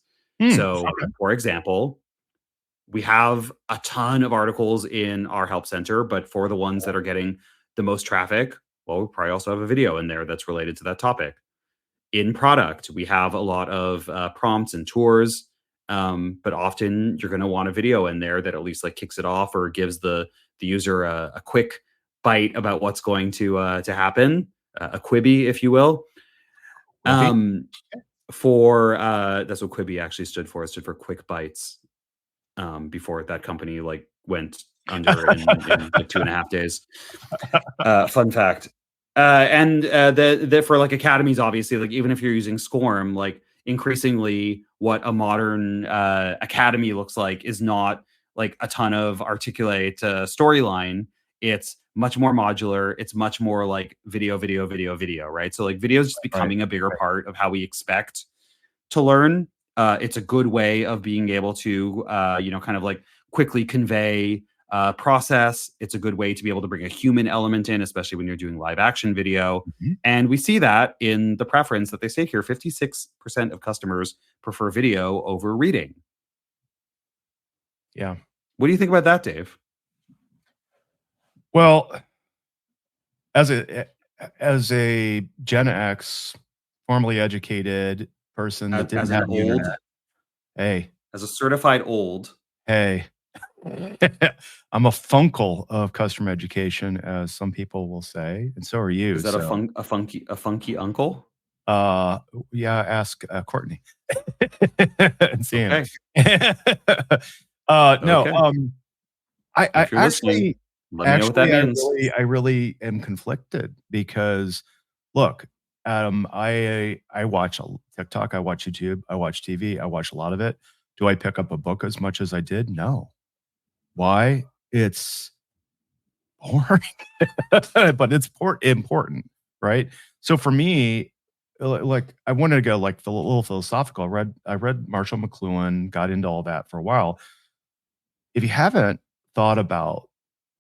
A: So,
B: Okay.
A: for example, we have a ton of articles in our help center, but for the ones that are getting the most traffic, well, we probably also have a video in there that's related to that topic. In product, we have a lot of prompts and tours, but often you're going to want a video in there that at least like kicks it off or gives the user a quick bite about what's going to happen, a Quibi, if you will.
B: Quibi.
A: Um, for That's what Quibi actually stood for. It stood for quick bites. Before that company like went under in like 2.5 days. Fun fact. And the for like academies, obviously, like even if you're using SCORM, like increasingly what a modern academy looks like is not like a ton of articulate storyline. It's much more modular. It's much more like video, video, video, video, right? So like video is just
B: Right.
A: becoming a bigger part of how we expect to learn. It's a good way of being able to, kind of like quickly convey process. It's a good way to be able to bring a human element in, especially when you're doing live action video.
B: Mhm.
A: And we see that in the preference that they say here 56% of customers prefer video over reading.
B: Yeah.
A: What do you think about that, Dave?
B: Well, as a Gen X, formerly educated person that didn't
A: As an
B: have the
A: old,
B: internet, hey,
A: as a certified old,
B: hey, I'm a funkle of customer education, as some people will say, and so are you.
A: is that
B: So,
A: a funky uncle?
B: uh, yeah, ask Courtney and Sam.
A: Okay.
B: No,
A: Okay.
B: I
A: If you're listening, let me know what that means.
B: I really am conflicted because, look, I watch TikTok, I watch YouTube, I watch TV, I watch a lot of it. Do I pick up a book as much as I did? No. Why? It's boring, but it's important, right? So for me, like I wanted to go like a little philosophical. I read Marshall McLuhan, got into all that for a while. If you haven't thought about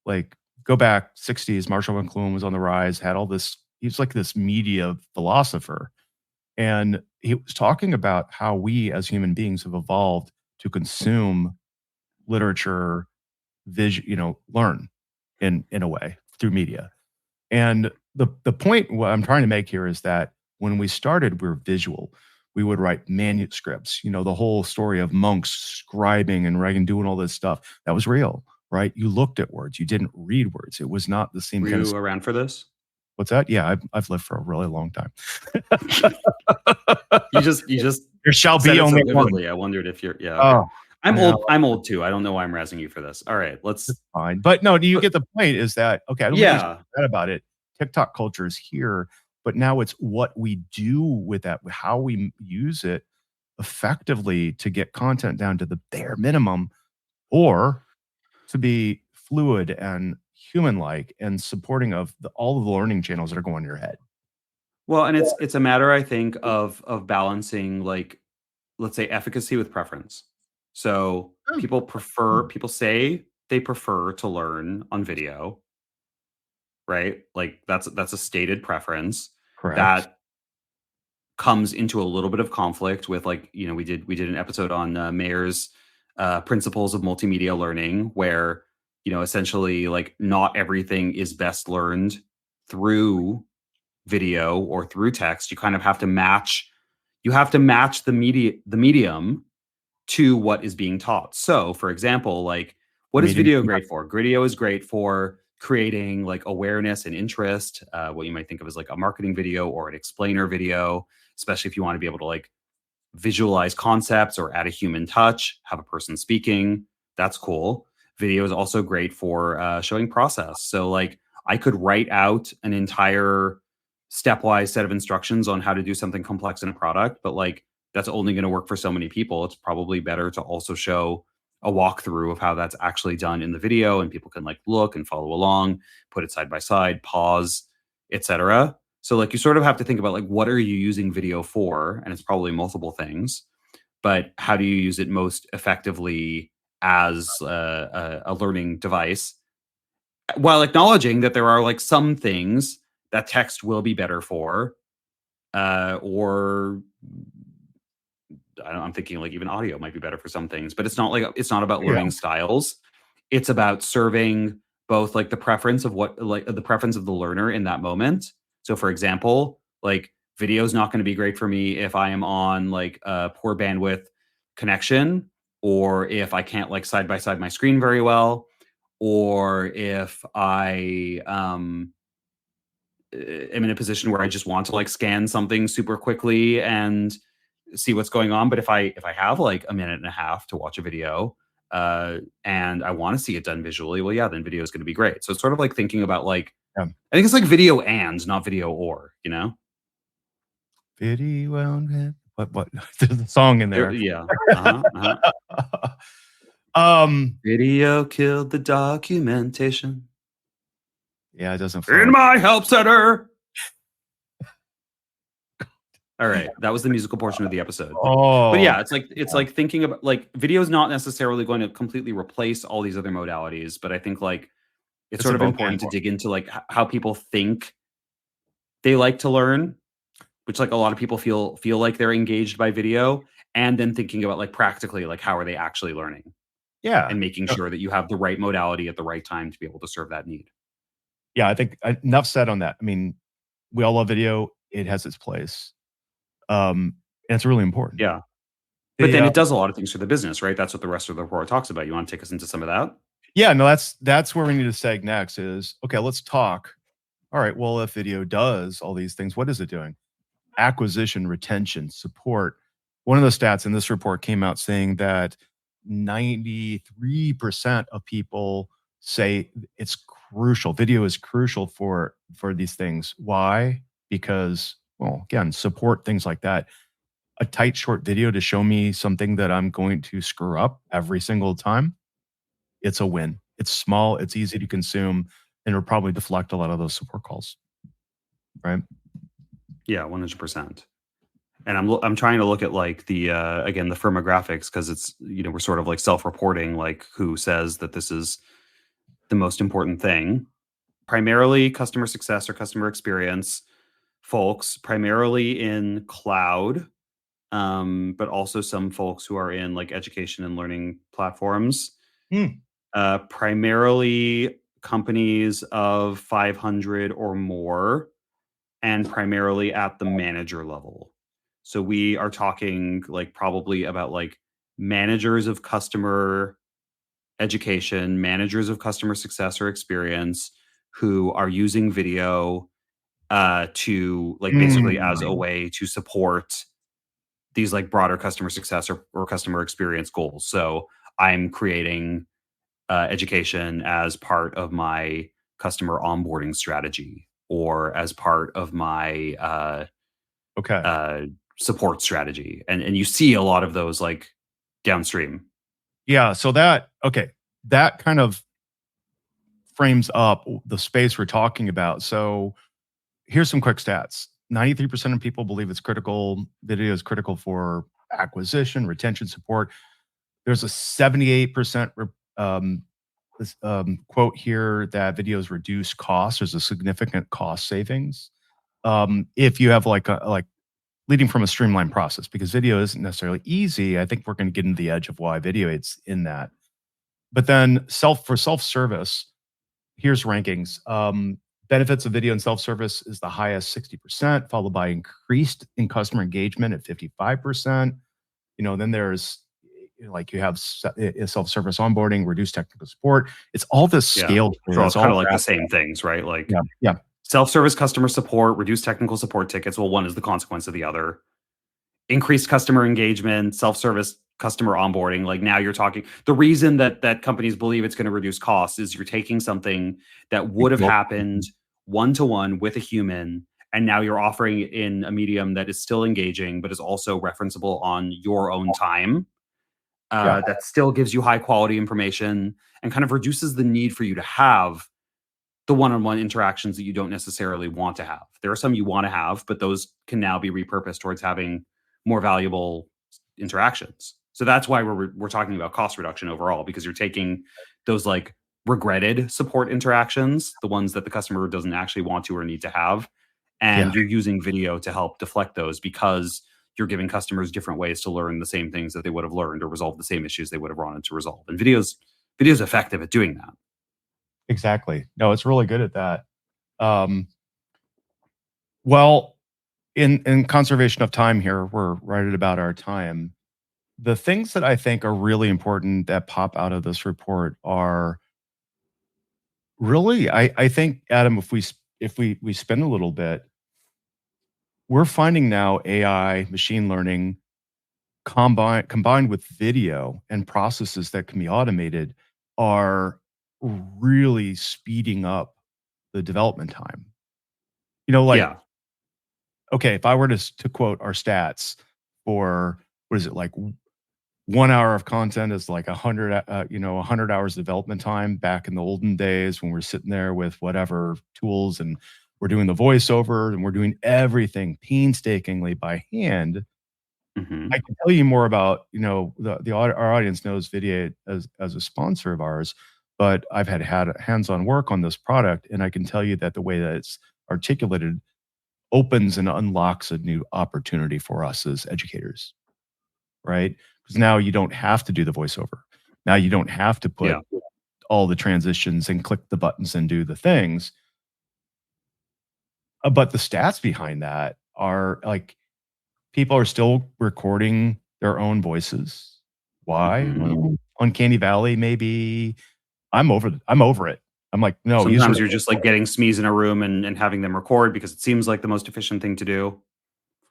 B: like go back 60s, Marshall McLuhan was on the rise, had all this, he's like this media philosopher. And he was talking about how we as human beings have evolved to consume literature, learn in a way through media. And the point what I'm trying to make here is that when we started, we were visual. We would write manuscripts, the whole story of monks scribing and writing, doing all this stuff. That was real, right? You looked at words, you didn't read words. It was not the same
A: Were
B: kind of
A: you around for this?
B: what's that? Yeah, I've lived for a really long time.
A: You just
B: There shall
A: said
B: be
A: it
B: only
A: so
B: one.
A: vividly. I wondered if you're yeah, okay.
B: Oh,
A: I'm
B: no,
A: old. I'm old too. I don't know why I'm razzing you for this. All right, let's
B: it's fine. But no, do you
A: but
B: get the point? Is that okay? I don't think we should
A: yeah.
B: forget about it. TikTok culture is here, but now it's what we do with that, how we use it effectively to get content down to the bare minimum, or to be fluid and human-like and supporting of all of the learning channels that are going in your head.
A: Well, and it's a matter, I think, of balancing like let's say efficacy with preference. So
B: Oh, hmm,
A: people say they prefer to learn on video, right? Like that's a stated preference
B: correct.
A: that comes into a little bit of conflict with like we did an episode on Mayer's principles of multimedia learning where essentially like not everything is best learned through video or through text. You have to match the medium to what is being taught. So, for example, like
B: The
A: what is
B: medium.
A: video great for? Video is great for creating like awareness and interest, what you might think of as like a marketing video or an explainer video, especially if you want to be able to like visualize concepts or add a human touch, have a person speaking. That's cool. Video is also great for showing process. So, like, I could write out an entire stepwise set of instructions on how to do something complex in a product, but like, that's only going to work for so many people. It's probably better to also show a walkthrough of how that's actually done in the video and people can like look and follow along, put it side by side, pause, etc. So like you sort of have to think about like what are you using video for? And it's probably multiple things, but how do you use it most effectively as a learning device while acknowledging that there are like some things that text will be better for, or I'm thinking like even audio might be better for some things, but it's not about
B: Yeah.
A: learning styles. It's about serving both like the preference of the preference of the learner in that moment. So for example, like video is not going to be great for me if I am on like a poor bandwidth connection, or if I can't like side by side my screen very well, or if I am in a position where I just want to like scan something super quickly and see what's going on. But if I have like a minute and a half to watch a video, and I want to see it done visually, well, yeah, then video is going to be great. So it's sort of like thinking about like,
B: Yeah.
A: I think it's like video and not video or, you know?
B: Video and what there's a song in there.
A: Yeah. Uh-huh, uh-huh.
B: Um,
A: Video killed the documentation
B: yeah, it doesn't
A: in
B: flow.
A: my help center. All right, that was the musical portion of the episode. But
B: Oh,
A: yeah, it's like thinking about like video is not necessarily going to completely replace all these other modalities, but I think like it's
B: it's
A: sort
B: a
A: of
B: both
A: important
B: and.
A: to dig into like how people think they like to learn, which like a lot of people feel like they're engaged by video, and then thinking about like practically like how are they actually learning,
B: Yeah.
A: and making sure that you have the right modality at the right time to be able to serve that need.
B: Yeah, I think enough said on that. I mean, we all love video. It has its place. And it's really important.
A: Yeah. But
B: The,
A: then it does a lot of things for the business, right? That's what the rest of the report talks about. You want to take us into some of that?
B: yeah, no, that's where we need to seg next is, okay, let's talk. All right, well, if video does all these things, what is it doing? Acquisition, retention, support. One of the stats in this report came out saying that 93% of people say it's crucial. Video is crucial for these things. Why? Because, well, again, support, things like that. A tight, short video to show me something that I'm going to screw up every single time, it's a win. It's small, it's easy to consume, and it'll probably deflect a lot of those support calls, right?
A: Yeah, 100%. And I'm trying to look at like the again the firmographics, because it's, you know, we're sort of like self-reporting like who says that this is the most important thing. Primarily customer success or customer experience folks, primarily in cloud, but also some folks who are in like education and learning platforms.
B: Hmm.
A: Primarily companies of 500 or more, and primarily at the manager level. So we are talking like probably about like managers of customer education, managers of customer success or experience, who are using video to like basically as a
B: Mm.
A: way to support these like broader customer success or customer experience goals. So I'm creating education as part of my customer onboarding strategy, or as part of my
B: Okay.
A: uh, support strategy, and you see a lot of those like downstream.
B: Yeah. So that kind of frames up the space we're talking about. So here's some quick stats. 93% of people believe it's critical. Video is critical for acquisition, retention, support. There's a 78% quote here that videos reduce costs. There's a significant cost savings. If you have like leading from a streamlined process, because video isn't necessarily easy. I think we're going to get into the edge of why video it's in that. But then self-service, here's rankings. Benefits of video and self-service is the highest, 60%, followed by increased in customer engagement at 55%. Then there's like you have self-service onboarding, reduced technical support. It's all this
A: Yeah,
B: scaled.
A: so it's
B: It's
A: kind
B: all
A: of like the
B: wrapped
A: same
B: up.
A: things, right? Like
B: Yeah, yeah,
A: self-service customer support, reduced technical support tickets. Well, one is the consequence of the other. Increased customer engagement, self-service customer onboarding. Like now you're talking, the reason that companies believe it's going to reduce costs is you're taking something that would have
B: well,
A: happened one to one with a human, and now you're offering it in a medium that is still engaging but is also referenceable on your own time,
B: yeah,
A: that still gives you high quality information and kind of reduces the need for you to have the one-on-one interactions that you don't necessarily want to have. There are some you want to have, but those can now be repurposed towards having more valuable interactions. So that's why we're talking about cost reduction overall, because you're taking those like regretted support interactions, the ones that the customer doesn't actually want to or need to have.
B: Yeah,
A: And you're using video to help deflect those because you're giving customers different ways to learn the same things that they would have learned or resolve the same issues they would have wanted to resolve. And video's effective at doing that.
B: exactly. No, it's really good at that. Um, well, in conservation of time here, we're right at about our time. The things that I think are really important that pop out of this report are really, I think, Adam, if we spend a little bit, we're finding now AI, machine learning, combined with video and processes that can be automated are really speeding up the development time. Like,
A: Yeah.
B: okay, if I were to quote our stats for what is it like 1 hour of content is like 100 hours development time back in the olden days when we're sitting there with whatever tools and we're doing the voiceover and we're doing everything painstakingly by hand. I
A: Hmm.
B: can tell you more about, our audience knows Video as a sponsor of ours, but I've had hands-on work on this product, and I can tell you that the way that it's articulated opens and unlocks a new opportunity for us as educators, right? Because now you don't have to do the voiceover. Now you don't have to put
A: Yeah.
B: all the transitions and click the buttons and do the things. But the stats behind that are like people are still recording their own voices. Why?
A: Hmm.
B: Well, Uncanny Valley, maybe. I'm over it. I'm like, no, use a
A: Sometimes you're just like getting SMEs in a room and having them record because it seems like the most efficient thing to do.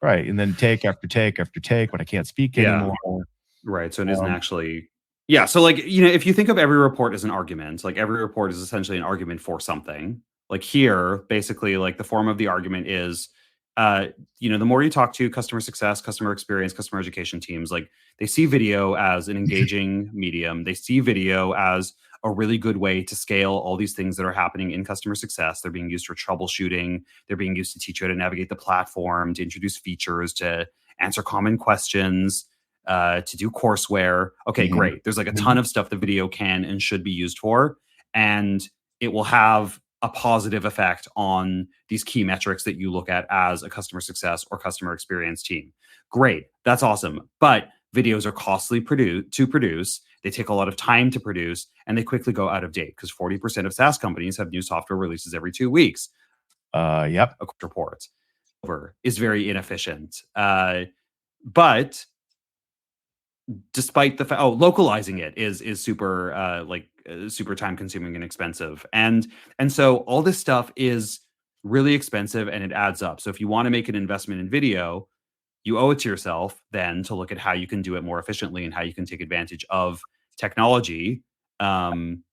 B: right, and then take after take after take when I can't speak
A: Yeah.
B: anymore.
A: Right, so it isn't
B: Um,
A: actually. Yeah, so, like, if you think of every report as an argument, like, every report is essentially an argument for something. Like, here, basically, like, the form of the argument is, uh, the more you talk to customer success, customer experience, customer education teams, like, they see video as an engaging medium. They see video as a really good way to scale all these things that are happening in customer success. They're being used for troubleshooting. They're being used to teach you how to navigate the platform, to introduce features, to answer common questions, to do courseware. Okay,
B: mhm,
A: great. There's like a ton of stuff the video can and should be used for, and it will have a positive effect on these key metrics that you look at as a customer success or customer experience team. Great, that's awesome. But videos are costly to produce. They take a lot of time to produce, and they quickly go out of date because 40% of SaaS companies have new software releases every 2 weeks.
B: yep.
A: A report over is very inefficient. But despite the fact, localizing it is super super time consuming and expensive, and so all this stuff is really expensive and it adds up. So if you want to make an investment in video, you owe it to yourself then to look at how you can do it more efficiently and how you can take advantage of technology, um,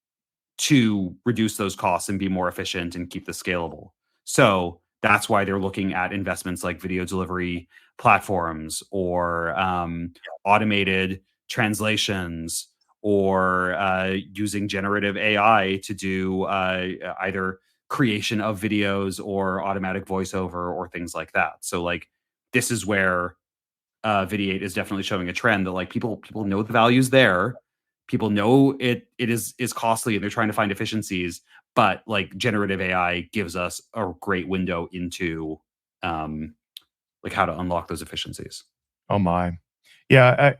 A: to reduce those costs and be more efficient and keep this scalable. So that's why they're looking at investments like video delivery platforms, or automated translations, or using generative AI to do either creation of videos or automatic voiceover or things like that. So, like, this is where Videate is definitely showing a trend that, like, people know the value's there. People know it is costly and they're trying to find efficiencies, but like generative AI gives us a great window into um like how to unlock those efficiencies.
B: Oh my. Yeah,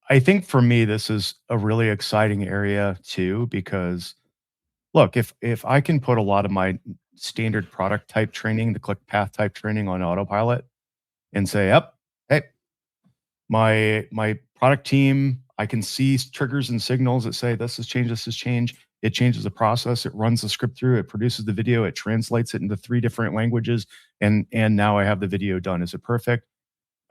B: I think for me, this is a really exciting area too, because look, if I can put a lot of my standard product type training, the click path type training on autopilot and say, "Yep, hey, my product team, I can see triggers and signals that say this has changed, this has changed." It changes the process, it runs the script through, it produces the video, it translates it into 3 different languages, and now I have the video done. Is it perfect?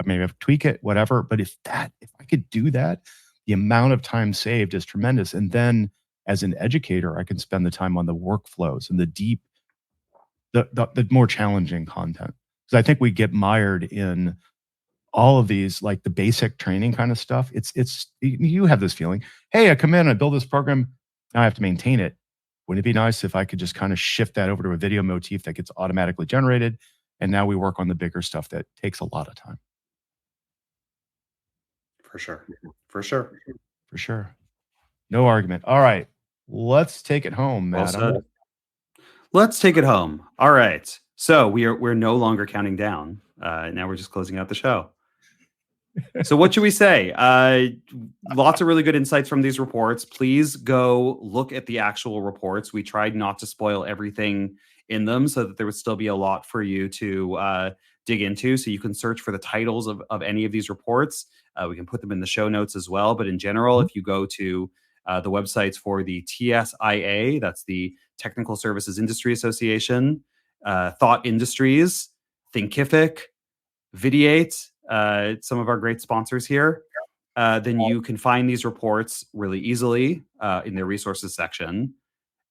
B: Maybe I have to tweak it, whatever. But if I could do that, the amount of time saved is tremendous. And then as an educator, I can spend the time on the workflows and the deep, the more challenging content. Because I think we get mired in all of these, like the basic training kind of stuff. You have this feeling, hey, I come in, I build this program, now I have to maintain it. Wouldn't it be nice if I could just kind of shift that over to a video motif that gets automatically generated? And now we work on the bigger stuff that takes a lot of time.
A: For sure. For sure.
B: For sure. No argument. All right. let's take it home,
A: Well
B: madam.
A: said. Let's take it home. All right. So we're no longer counting down. Now we're just closing out the show. So what should we say? Lots of really good insights from these reports. Please go look at the actual reports. We tried not to spoil everything in them so that there would still be a lot for you to dig into. So you can search for the titles of any of these reports. We can put them in the show notes as well. But in general, if you go to the websites for the TSIA, that's the Technical Services Industry Association, Thought Industries, Thinkific, Videate, some of our great sponsors here, then you can find these reports really easily in their resources section.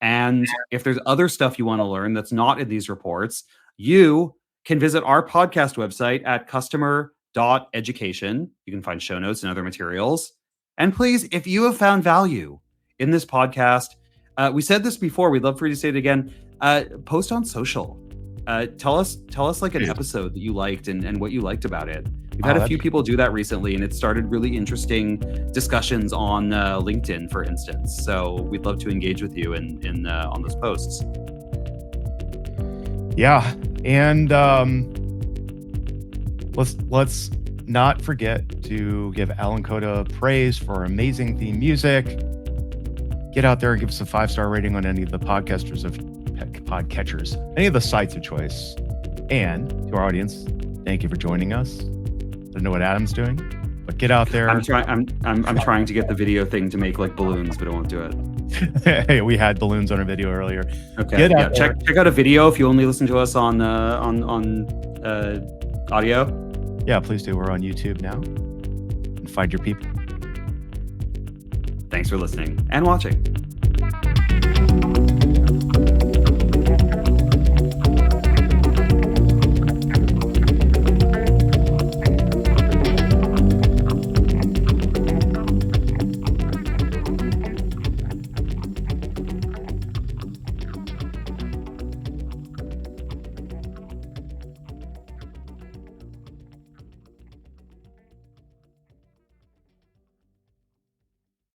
A: And if there's other stuff you want to learn that's not in these reports, you can visit our podcast website at customer.education. You can find show notes and other materials. And please, if you have found value in this podcast, we said this before, we'd love for you to say it again, post on social. Tell us like an episode that you liked and what you liked about it. We've had a few people do that recently, and it started really interesting discussions on LinkedIn, for instance. So we'd love to engage with you in on those posts.
B: Yeah, and let's not forget to give Alan Coda praise for amazing theme music. Get out there and give us a 5-star rating on any of the podcasters of podcatchers, any of the sites of choice. And to our audience, thank you for joining us. I don't know what Adam's doing, but get out there.
A: I'm trying to get the video thing to make like balloons, but it won't do it.
B: Hey, we had balloons on our video earlier.
A: Okay, yeah, check out a video if you only listen to us on audio.
B: Yeah, please do. We're on YouTube now. And find your people.
A: Thanks for listening and watching.